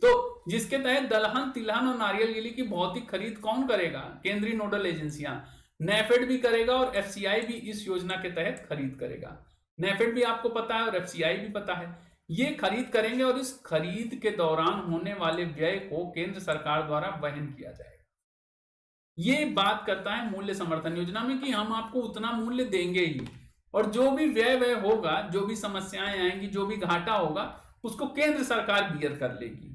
तो जिसके तहत दलहन, तिलहन और नारियल गिली की भौतिक खरीद कौन करेगा, केंद्रीय नोडल एजेंसियां, नेफेड भी करेगा और एफसीआई भी इस योजना के तहत खरीद करेगा। नेफेड भी आपको पता है और एफसीआई भी पता है, ये खरीद करेंगे और इस खरीद के दौरान होने वाले व्यय को केंद्र सरकार द्वारा वहन किया जाएगा। ये बात करता है मूल्य समर्थन योजना में कि हम आपको उतना मूल्य देंगे ही, और जो भी व्यय होगा, जो भी समस्याएं आएंगी, जो भी घाटा होगा, उसको केंद्र सरकार बियर कर लेगी।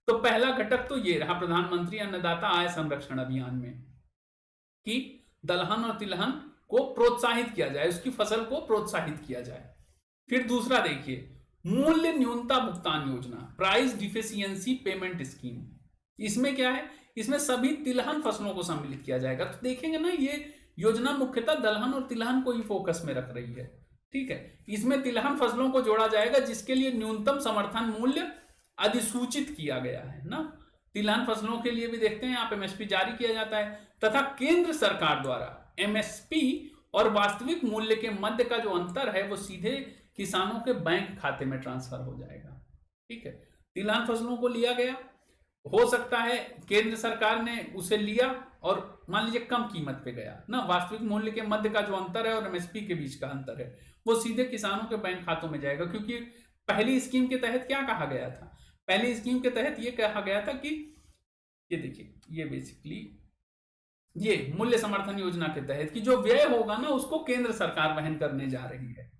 तो पहला घटक तो ये रहा प्रधानमंत्री अन्नदाता आय संरक्षण अभियान में, कि दलहन और तिलहन को प्रोत्साहित किया जाए, उसकी फसल को प्रोत्साहित किया जाए। फिर दूसरा देखिए, मूल्य न्यूनता भुगतान योजना, प्राइस डिफिशियंसी पेमेंट स्कीम। इसमें क्या है, इसमें सभी तिलहन फसलों को सम्मिलित किया जाएगा। तो देखेंगे ना, ये योजना मुख्यतः दलहन और तिलहन को ही फोकस में रख रही है। ठीक है, इसमें तिलहन फसलों को जोड़ा जाएगा जिसके लिए न्यूनतम समर्थन मूल्य अधिसूचित किया गया है ना। तिलहन फसलों के लिए भी देखते हैं आप, एमएसपी जारी किया जाता है, तथा केंद्र सरकार द्वारा एमएसपी और वास्तविक मूल्य के मध्य का जो अंतर है वो सीधे किसानों के बैंक खाते में ट्रांसफर हो जाएगा। ठीक है, तिलहन फसलों को लिया गया, हो सकता है केंद्र सरकार ने उसे लिया और मान लीजिए कम कीमत पे गया ना, वास्तविक मूल्य के मध्य का जो अंतर है और एमएसपी के बीच का अंतर है वो सीधे किसानों के बैंक खातों में जाएगा। क्योंकि पहली स्कीम के तहत क्या कहा गया था, पहली स्कीम के तहत ये कहा गया था कि ये देखिए, ये बेसिकली ये मूल्य समर्थन योजना के तहत कि जो व्यय होगा ना उसको केंद्र सरकार वहन करने जा रही है।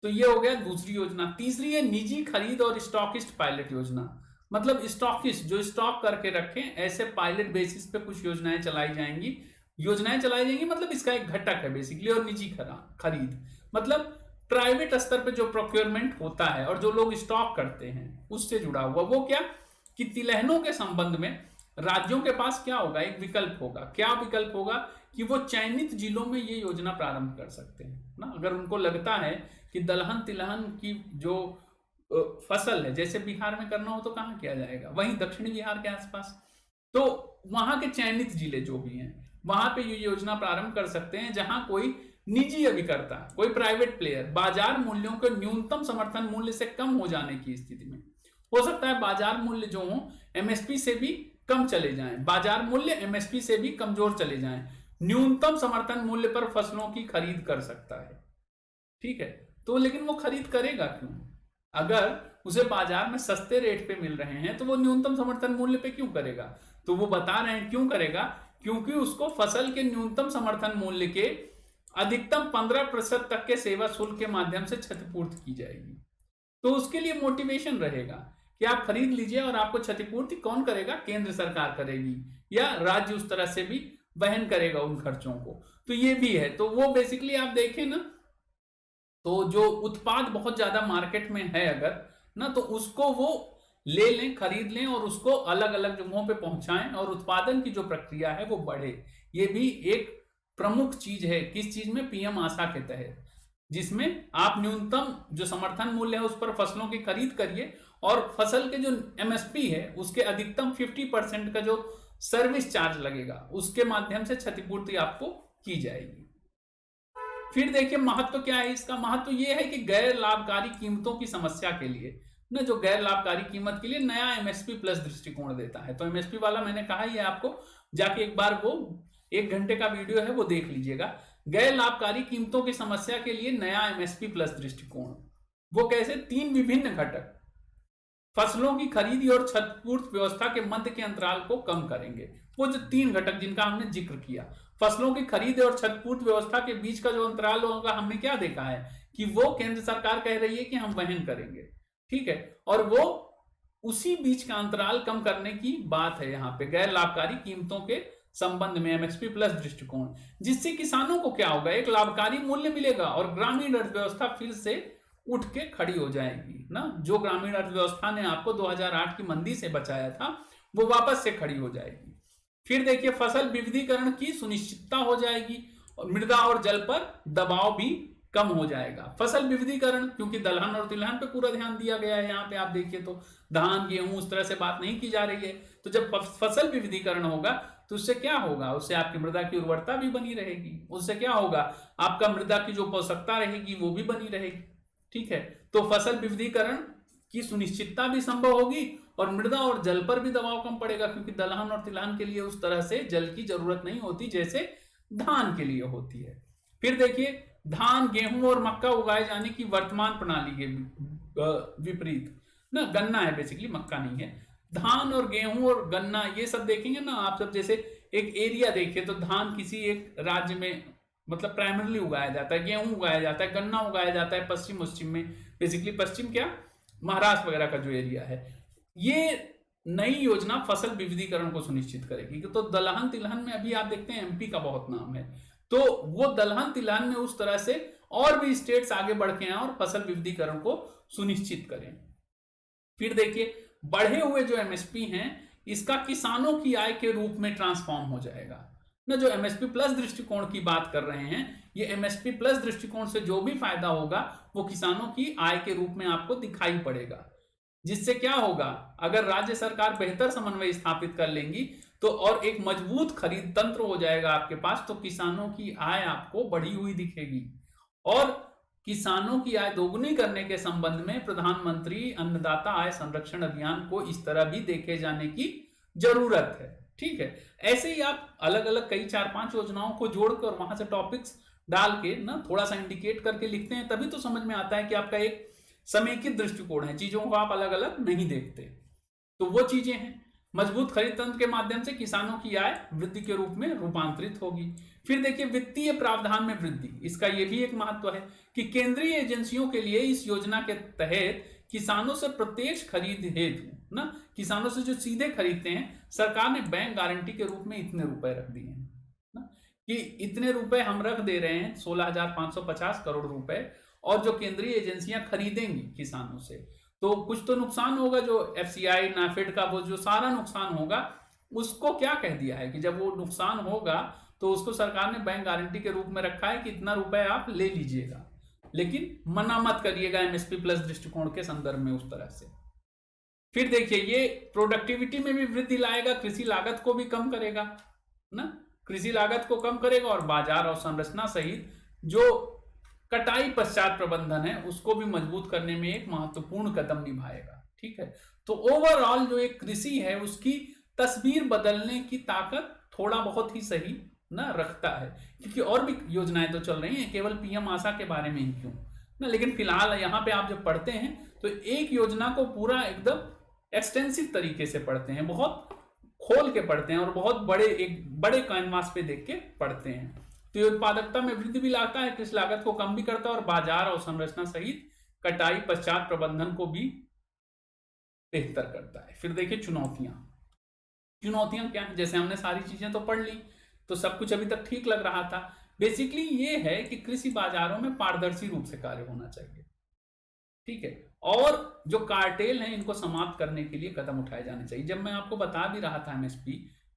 तो ये हो गया दूसरी योजना। तीसरी है निजी खरीद और स्टॉकिस्ट पायलट योजना, मतलब स्टॉकिस्ट जो स्टॉक करके रखें, ऐसे पायलट बेसिस पे कुछ योजनाएं चलाई जाएंगी। योजनाएं चलाई जाएंगी मतलब इसका एक घटक है बेसिकली। और निजी खरीद मतलब प्राइवेट स्तर पे जो प्रोक्योरमेंट होता है और जो लोग स्टॉक करते हैं उससे जुड़ा हुआ। वो क्या कि तिलहनों के संबंध में राज्यों के पास क्या होगा, एक विकल्प होगा। क्या विकल्प होगा कि वो चयनित जिलों में ये योजना प्रारंभ कर सकते हैं ना। अगर उनको लगता है कि दलहन तिलहन की जो फसल है, जैसे बिहार में करना हो तो कहाँ किया जाएगा, वहीं दक्षिणी बिहार के आसपास, तो वहां के चयनित जिले जो भी हैं वहां पे ये योजना प्रारंभ कर सकते हैं, जहां कोई निजी अभिकर्ता, कोई प्राइवेट प्लेयर बाजार मूल्यों के न्यूनतम समर्थन मूल्य से कम हो जाने की स्थिति में, हो सकता है बाजार मूल्य जो हो एमएसपी से भी कम चले जाएं, बाजार मूल्य एमएसपी से भी कमजोर चले जाएं, न्यूनतम समर्थन मूल्य पर फसलों की खरीद कर सकता है। ठीक है, तो लेकिन वो खरीद करेगा क्यों? अगर उसे बाजार में सस्ते रेट पे मिल रहे हैं तो वो न्यूनतम समर्थन मूल्य पे क्यों करेगा? तो वो बता रहे हैं क्यों करेगा, क्योंकि उसको फसल के न्यूनतम समर्थन मूल्य के अधिकतम 15% तक के सेवा शुल्क के माध्यम से क्षतिपूर्ति की जाएगी। तो उसके लिए मोटिवेशन रहेगा कि आप खरीद लीजिए, और आपको क्षतिपूर्ति कौन करेगा? केंद्र सरकार करेगी, या राज्य उस तरह से भी वहन करेगा उन खर्चों को। तो ये भी है। तो वो बेसिकली आप देखें ना, तो जो उत्पाद बहुत ज्यादा मार्केट में है अगर ना, तो उसको वो ले लें, खरीद लें और उसको अलग अलग जगहों पे पहुंचाएं और उत्पादन की जो प्रक्रिया है वो बढ़े। ये भी एक प्रमुख चीज है। किस चीज में? पीएम आशा के तहत, जिसमें आप न्यूनतम जो समर्थन मूल्य है उस पर फसलों की खरीद करिए और फसल के जो एमएसपी है उसके अधिकतम 50% का जो सर्विस चार्ज लगेगा उसके माध्यम से क्षतिपूर्ति आपको की जाएगी। फिर देखिए महत्व क्या है इसका। महत्व यह है कि गैर लाभकारी कीमतों की समस्या के लिए ना, जो गैर लाभकारी कीमत के लिए नया एमएसपी प्लस दृष्टिकोण देता है। तो एमएसपी वाला मैंने कहा ही है आपको, जाके एक बार वो 1 घंटे का वीडियो है वो देख लीजिएगा। गैर लाभकारी कीमतों की समस्या के लिए नया एमएसपी प्लस दृष्टिकोण। वो कैसे? 3 विभिन्न घटक फसलों की खरीदी और क्षतिपूर्ति व्यवस्था के मध्य के अंतराल को कम करेंगे। वो जो 3 घटक जिनका हमने जिक्र किया, फसलों की खरीद और क्षतिपूर्ति व्यवस्था के बीच का जो अंतराल होगा, हमने क्या देखा है कि वो केंद्र सरकार कह रही है कि हम वहन करेंगे। ठीक है, और वो उसी बीच का अंतराल कम करने की बात है यहाँ पे, गैर लाभकारी कीमतों के संबंध में एमएसपी प्लस दृष्टिकोण, जिससे किसानों को क्या होगा, एक लाभकारी मूल्य मिलेगा और ग्रामीण अर्थव्यवस्था फिर से उठ के खड़ी हो जाएगी ना। जो ग्रामीण अर्थव्यवस्था ने आपको 2008 की मंदी से बचाया था वो वापस से खड़ी हो जाएगी। फिर देखिए फसल विविधीकरण की सुनिश्चितता हो जाएगी और मृदा और जल पर दबाव भी कम हो जाएगा। फसल विविधीकरण, क्योंकि दलहन और तिलहन पे पूरा ध्यान दिया गया है, यहाँ पे आप देखिए तो धान गेहूं उस तरह से बात नहीं की जा रही है। तो जब फसल विविधीकरण होगा तो उससे क्या होगा, उससे आपकी मृदा की उर्वरता भी बनी रहेगी, उससे क्या होगा, आपका मृदा की जो पोषकता रहेगी वो भी बनी रहेगी। ठीक है, तो फसल विविधीकरण की सुनिश्चितता भी संभव होगी और मृदा और जल पर भी दबाव कम पड़ेगा, क्योंकि दलहन और तिलहन के लिए उस तरह से जल की जरूरत नहीं होती जैसे धान के लिए होती है। फिर देखिए धान गेहूं और मक्का उगाए जाने की वर्तमान प्रणाली के विपरीत ना, गन्ना है बेसिकली, मक्का नहीं है, धान और गेहूं और गन्ना ये सब देखेंगे ना आप सब। जैसे एक एरिया देखिए तो धान किसी एक राज्य में मतलब प्राइमरली उगाया जाता है, गेहूं उगाया जाता है, गन्ना उगाया जाता है पश्चिम में, बेसिकली पश्चिम क्या, महाराष्ट्र वगैरह का जो एरिया है। ये नई योजना फसल विविधीकरण को सुनिश्चित करेगी। तो दलहन तिलहन में अभी आप देखते हैं एमपी का बहुत नाम है, तो वो दलहन तिलहन में उस तरह से और भी स्टेट्स आगे बढ़ के आए और फसल विविधीकरण को सुनिश्चित करें। फिर देखिए बढ़े हुए जो एमएसपी हैं इसका किसानों की आय के रूप में ट्रांसफॉर्म हो जाएगा ना। जो एमएसपी प्लस दृष्टिकोण की बात कर रहे हैं, ये एमएसपी प्लस दृष्टिकोण से जो भी फायदा होगा वो किसानों की आय के रूप में आपको दिखाई पड़ेगा। जिससे क्या होगा, अगर राज्य सरकार बेहतर समन्वय स्थापित कर लेंगी तो और एक मजबूत खरीद तंत्र हो जाएगा आपके पास, तो किसानों की आय आपको बढ़ी हुई दिखेगी। और किसानों की आय दोगुनी करने के संबंध में प्रधानमंत्री अन्नदाता आय संरक्षण अभियान को इस तरह भी देखे जाने की जरूरत है। ठीक है, ऐसे ही आप अलग अलग कई 4-5 योजनाओं को जोड़कर वहां से टॉपिक्स डाल के ना थोड़ा सा इंडिकेट करके लिखते हैं, तभी तो समझ में आता है कि आपका एक समेकित दृष्टिकोण है, चीजों को आप अलग अलग नहीं देखते। तो वो चीजें हैं, मजबूत खरीद तंत्र के माध्यम से किसानों की आय वृद्धि के रूप में रूपांतरित होगी। फिर देखिए वित्तीय प्रावधान में वृद्धि, इसका यह भी एक महत्व है कि केंद्रीय एजेंसियों के लिए इस योजना के तहत किसानों से प्रत्यक्ष खरीद हेतु ना, किसानों से जो सीधे खरीदते हैं, सरकार ने बैंक गारंटी के रूप में इतने रुपए रख दिए हैं ना, कि इतने रुपए हम रख दे रहे हैं 16,550 करोड़ रुपए, और जो केंद्रीय एजेंसियां खरीदेंगी किसानों से, तो कुछ तो नुकसान होगा, जो एफसीआई नाफेड का वो जो सारा नुकसान होगा उसको क्या कह दिया है कि जब वो नुकसान होगा तो उसको सरकार ने बैंक गारंटी के रूप में रखा है कि इतना रुपए आप ले लीजिएगा, लेकिन मना मत करिएगा एमएसपी प्लस दृष्टिकोण के संदर्भ में उस तरह से। फिर देखिए ये प्रोडक्टिविटी में भी वृद्धि लाएगा, कृषि लागत को भी कम करेगा ना, कृषि लागत को कम करेगा और बाजार और संरचना सहित जो कटाई पश्चात प्रबंधन है उसको भी मजबूत करने में एक महत्वपूर्ण कदम निभाएगा। ठीक है, तो ओवरऑल जो एक कृषि है उसकी तस्वीर बदलने की ताकत थोड़ा बहुत ही सही ना रखता है, क्योंकि और भी योजनाएं तो चल रही हैं, केवल पीएम आशा के बारे में ही क्यों ना, लेकिन फिलहाल यहाँ पे आप जब पढ़ते हैं तो एक योजना को पूरा एकदम एक्सटेंसिव तरीके से पढ़ते हैं, बहुत खोल के पढ़ते हैं और बहुत बड़े कैनवास पे देख के पढ़ते हैं। तो ये उत्पादकता में वृद्धि भी लाता है, कृषि लागत को कम भी करता है और बाजार और संरचना सहित कटाई पश्चात प्रबंधन को भी बेहतर करता है। फिर देखिए चुनौतियां क्या है, जैसे हमने सारी चीजें तो पढ़ ली तो सब कुछ अभी तक ठीक लग रहा था। बेसिकली ये है कि कृषि बाजारों में पारदर्शी रूप से कार्य होना चाहिए। ठीक है, और जो कार्टेल हैं इनको समाप्त करने के लिए कदम उठाए जाने चाहिए। जब मैं आपको बता भी रहा था एमएसपी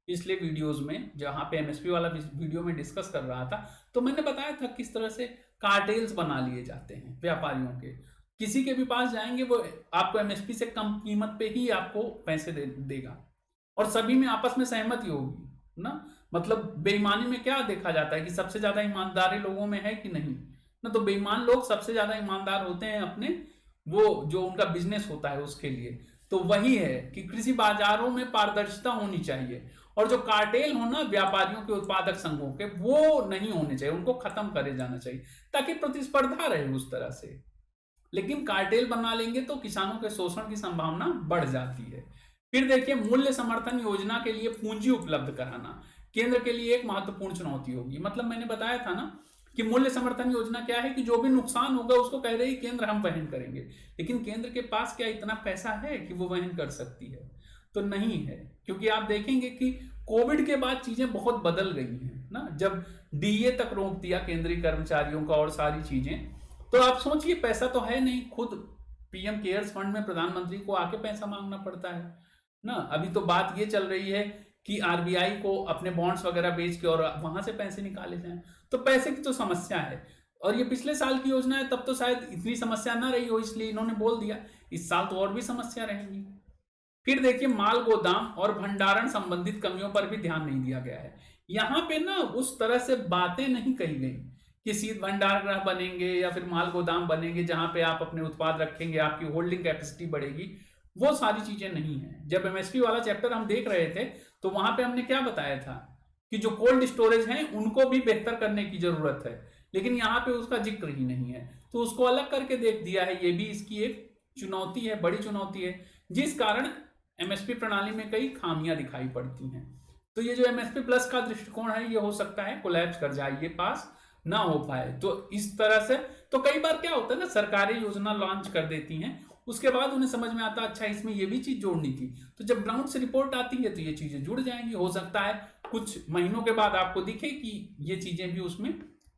पिछले वीडियोस में, जहां पे एमएसपी वाला वीडियो में डिस्कस कर रहा था, तो मैंने बताया था किस तरह से कार्टेल्स बना लिए जाते हैं व्यापारियों के। किसी के भी पास जाएंगे वो आपको एमएसपी से कम कीमत पे ही आपको पैसे देगा और सभी में आपस में सहमति होगी ना। मतलब बेईमानी में क्या देखा जाता है कि सबसे ज्यादा ईमानदारी लोगों में है कि नहीं ना, तो बेईमान लोग सबसे ज्यादा ईमानदार होते हैं अपने वो जो उनका बिजनेस होता है उसके लिए। तो वही है कि कृषि बाजारों में पारदर्शिता होनी चाहिए और जो कार्टेल हो ना व्यापारियों के, उत्पादक संघों के, वो नहीं होने चाहिए, उनको खत्म करे जाना चाहिए ताकि प्रतिस्पर्धा रहे उस तरह से। लेकिन कार्टेल बना लेंगे तो किसानों के शोषण की संभावना बढ़ जाती है। फिर देखिए मूल्य समर्थन योजना के लिए पूंजी उपलब्ध कराना केंद्र के लिए एक महत्वपूर्ण चुनौती होगी। मतलब मैंने बताया था ना कि मूल्य समर्थन योजना क्या है कि जो भी नुकसान होगा उसको कह रही केंद्र हम वहन करेंगे, लेकिन केंद्र के पास क्या इतना पैसा है कि वो वहन कर सकती है? तो नहीं है, क्योंकि आप देखेंगे कि कोविड के बाद चीजें बहुत बदल गई हैं ना, जब डीए तक रोक दिया केंद्रीय कर्मचारियों का और सारी चीजें, तो आप सोचिए पैसा तो है नहीं, खुद पीएम केयर्स फंड में प्रधानमंत्री को आके पैसा मांगना पड़ता है ना। अभी तो बात ये चल रही है कि आरबीआई को अपने बॉन्ड्स वगैरह बेच के और वहां से पैसे निकाले जाएं, तो पैसे की तो समस्या है। और ये पिछले साल की योजना है, तब तो शायद इतनी समस्या ना रही हो, इसलिए इन्होंने बोल दिया। इस साल तो और भी समस्या रहेंगी। फिर देखिए, माल गोदाम और भंडारण संबंधित कमियों पर भी ध्यान नहीं दिया गया है। यहां पे ना उस तरह से बातें नहीं कही गई कि शीत भंडार गृह बनेंगे या फिर माल गोदाम बनेंगे जहां पे आप अपने उत्पाद रखेंगे, आपकी होल्डिंग कैपेसिटी बढ़ेगी, वो सारी चीजें नहीं है। जब एमएसपी वाला चैप्टर हम देख रहे थे तो वहां पे हमने क्या बताया था कि जो कोल्ड स्टोरेज है उनको भी बेहतर करने की जरूरत है, लेकिन यहाँ पे उसका जिक्र ही नहीं है। तो उसको अलग करके देख दिया है। ये भी इसकी एक चुनौती है, बड़ी चुनौती है, जिस कारण एमएसपी प्रणाली में कई खामियां दिखाई पड़ती हैं। तो ये जो एमएसपी प्लस का दृष्टिकोण है, ये हो सकता है कोलैप्स कर जाए, ये पास ना हो पाए। तो इस तरह से तो कई बार क्या होता है ना, सरकारें योजना लॉन्च कर देती हैं, उसके बाद उन्हें समझ में आता अच्छा इसमें ये भी चीज जोड़नी थी, तो जब ग्राउंड से रिपोर्ट आती है तो ये चीजें जुड़ जाएंगी। हो सकता है कुछ महीनों के बाद आपको दिखे कि ये चीजें भी उसमें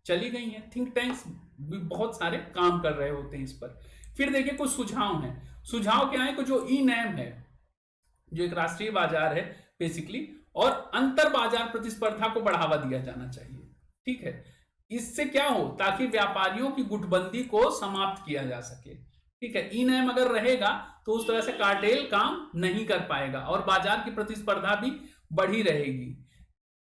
चली गई हैं। थिंक टैंक्स भी बहुत सारे काम कर रहे होते हैं इस पर। फिर देखिए कुछ सुझाव हैं। सुझाव क्या है कि जो ई नैम है, जो एक राष्ट्रीय बाजार है बेसिकली, और अंतर बाजार प्रतिस्पर्धा को बढ़ावा दिया जाना चाहिए। ठीक है, इससे क्या हो, ताकि व्यापारियों की गुटबंदी को समाप्त किया जा सके। ठीक है, ई नैम अगर रहेगा तो उस तरह से कार्टेल काम नहीं कर पाएगा और बाजार की प्रतिस्पर्धा भी बढ़ी रहेगी।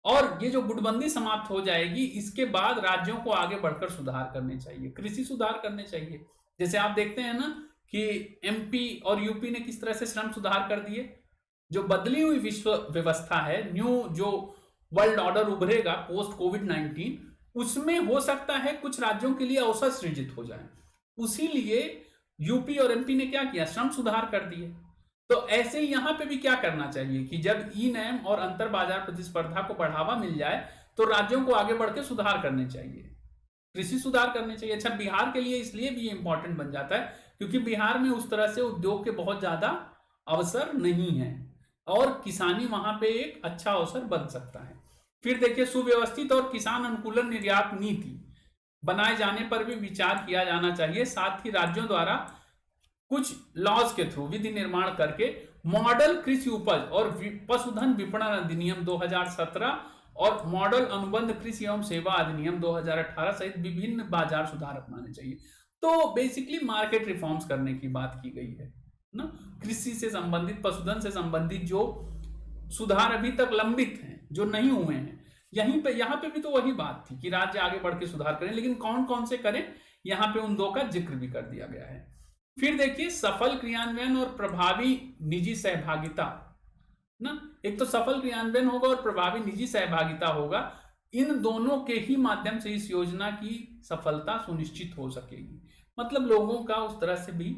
और ये जो गुटबंदी समाप्त हो जाएगी, इसके बाद राज्यों को आगे बढ़कर सुधार करने चाहिए, कृषि सुधार करने चाहिए। जैसे आप देखते हैं ना कि एमपी और यूपी ने किस तरह से श्रम सुधार कर दिए। जो बदली हुई विश्व व्यवस्था है, न्यू जो वर्ल्ड ऑर्डर उभरेगा पोस्ट कोविड-19, उसमें हो सकता है कुछ राज्यों के लिए अवसर सृजित हो जाए। उसी लिए यूपी और एमपी ने क्या किया, श्रम सुधार कर दिए। तो ऐसे ही यहां पे भी क्या करना चाहिए कि जब ई नैम और अंतर बाजार प्रतिस्पर्धा को बढ़ावा मिल जाए तो राज्यों को आगे बढ़ के सुधार करने चाहिए, कृषि सुधार करने चाहिए। अच्छा, बिहार के लिए इसलिए भी इंपॉर्टेंट बन जाता है क्योंकि बिहार में उस तरह से उद्योग के बहुत ज्यादा अवसर नहीं है और किसानी वहां पे एक अच्छा अवसर बन सकता है। फिर देखिए, सुव्यवस्थित और किसान अनुकूलन निर्यात नीति बनाए जाने पर भी विचार किया जाना चाहिए। साथ ही राज्यों द्वारा कुछ लॉज के थ्रू विधि निर्माण करके मॉडल कृषि उपज और पशुधन विपणन अधिनियम 2017 और मॉडल अनुबंध कृषि एवं सेवा अधिनियम 2018 सहित विभिन्न बाजार सुधार अपनाने चाहिए। तो बेसिकली मार्केट रिफॉर्म्स करने की बात की गई है ना, कृषि से संबंधित, पशुधन से संबंधित जो सुधार अभी तक लंबित हैं, जो नहीं हुए हैं, यहाँ पे भी तो वही बात थी कि राज्य आगे बढ़ के सुधार करें, लेकिन कौन कौन से करें, यहाँ पे उन दो का जिक्र भी कर दिया गया है। फिर देखिए, सफल क्रियान्वयन और प्रभावी निजी सहभागिता ना, एक तो सफल क्रियान्वयन होगा और प्रभावी निजी सहभागिता होगा। इन दोनों के ही माध्यम से इस योजना की सफलता सुनिश्चित हो सकेगी। मतलब लोगों का उस तरह से भी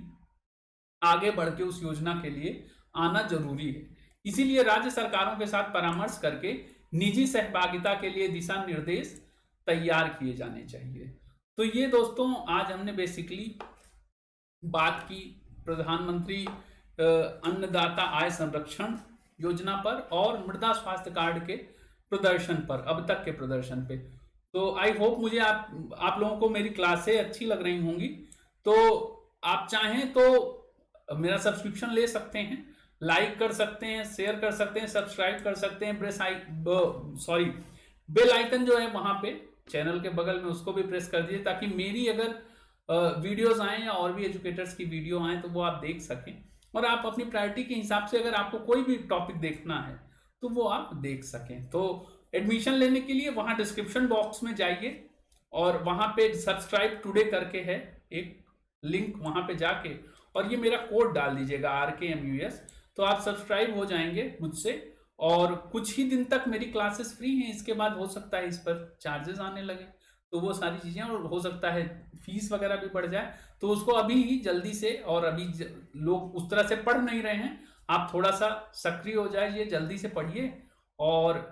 आगे बढ़ के उस योजना के लिए आना जरूरी है। इसीलिए राज्य सरकारों के साथ परामर्श करके निजी सहभागिता के लिए दिशा निर्देश तैयार किए जाने चाहिए। तो ये दोस्तों आज हमने बेसिकली बात की प्रधानमंत्री अन्नदाता आय संरक्षण योजना पर और मृदा स्वास्थ्य कार्ड के प्रदर्शन पर, अब तक के प्रदर्शन पे। तो आई होप मुझे आप लोगों को मेरी क्लासें अच्छी लग रही होंगी। तो आप चाहें तो मेरा सब्सक्रिप्शन ले सकते हैं, लाइक कर सकते हैं, शेयर कर सकते हैं, सब्सक्राइब कर सकते हैं। बेल आइकन जो है वहां पे चैनल के बगल में, उसको भी प्रेस कर दीजिए ताकि मेरी अगर वीडियोस आए या और भी एजुकेटर्स की वीडियो आए तो वो आप देख सकें। और आप अपनी प्रायोरिटी के हिसाब से अगर आपको कोई भी टॉपिक देखना है तो वो आप देख सकें। तो एडमिशन लेने के लिए वहां डिस्क्रिप्शन बॉक्स में जाइए और वहां पे सब्सक्राइब टुडे करके है एक लिंक, वहां पे जाके और ये मेरा कोड डाल दीजिएगा RKMUS, तो आप सब्सक्राइब हो जाएंगे मुझसे। और कुछ ही दिन तक मेरी क्लासेस फ्री हैं, इसके बाद हो सकता है इस पर चार्जेस आने लगे, तो वो सारी चीजें, और हो सकता है फीस वगैरह भी बढ़ जाए, तो उसको अभी ही जल्दी से, और अभी लोग उस तरह से पढ़ नहीं रहे हैं, आप थोड़ा सा सक्रिय हो जाइए, जल्दी से पढ़िए। और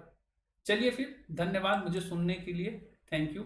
चलिए फिर, धन्यवाद मुझे सुनने के लिए, थैंक यू।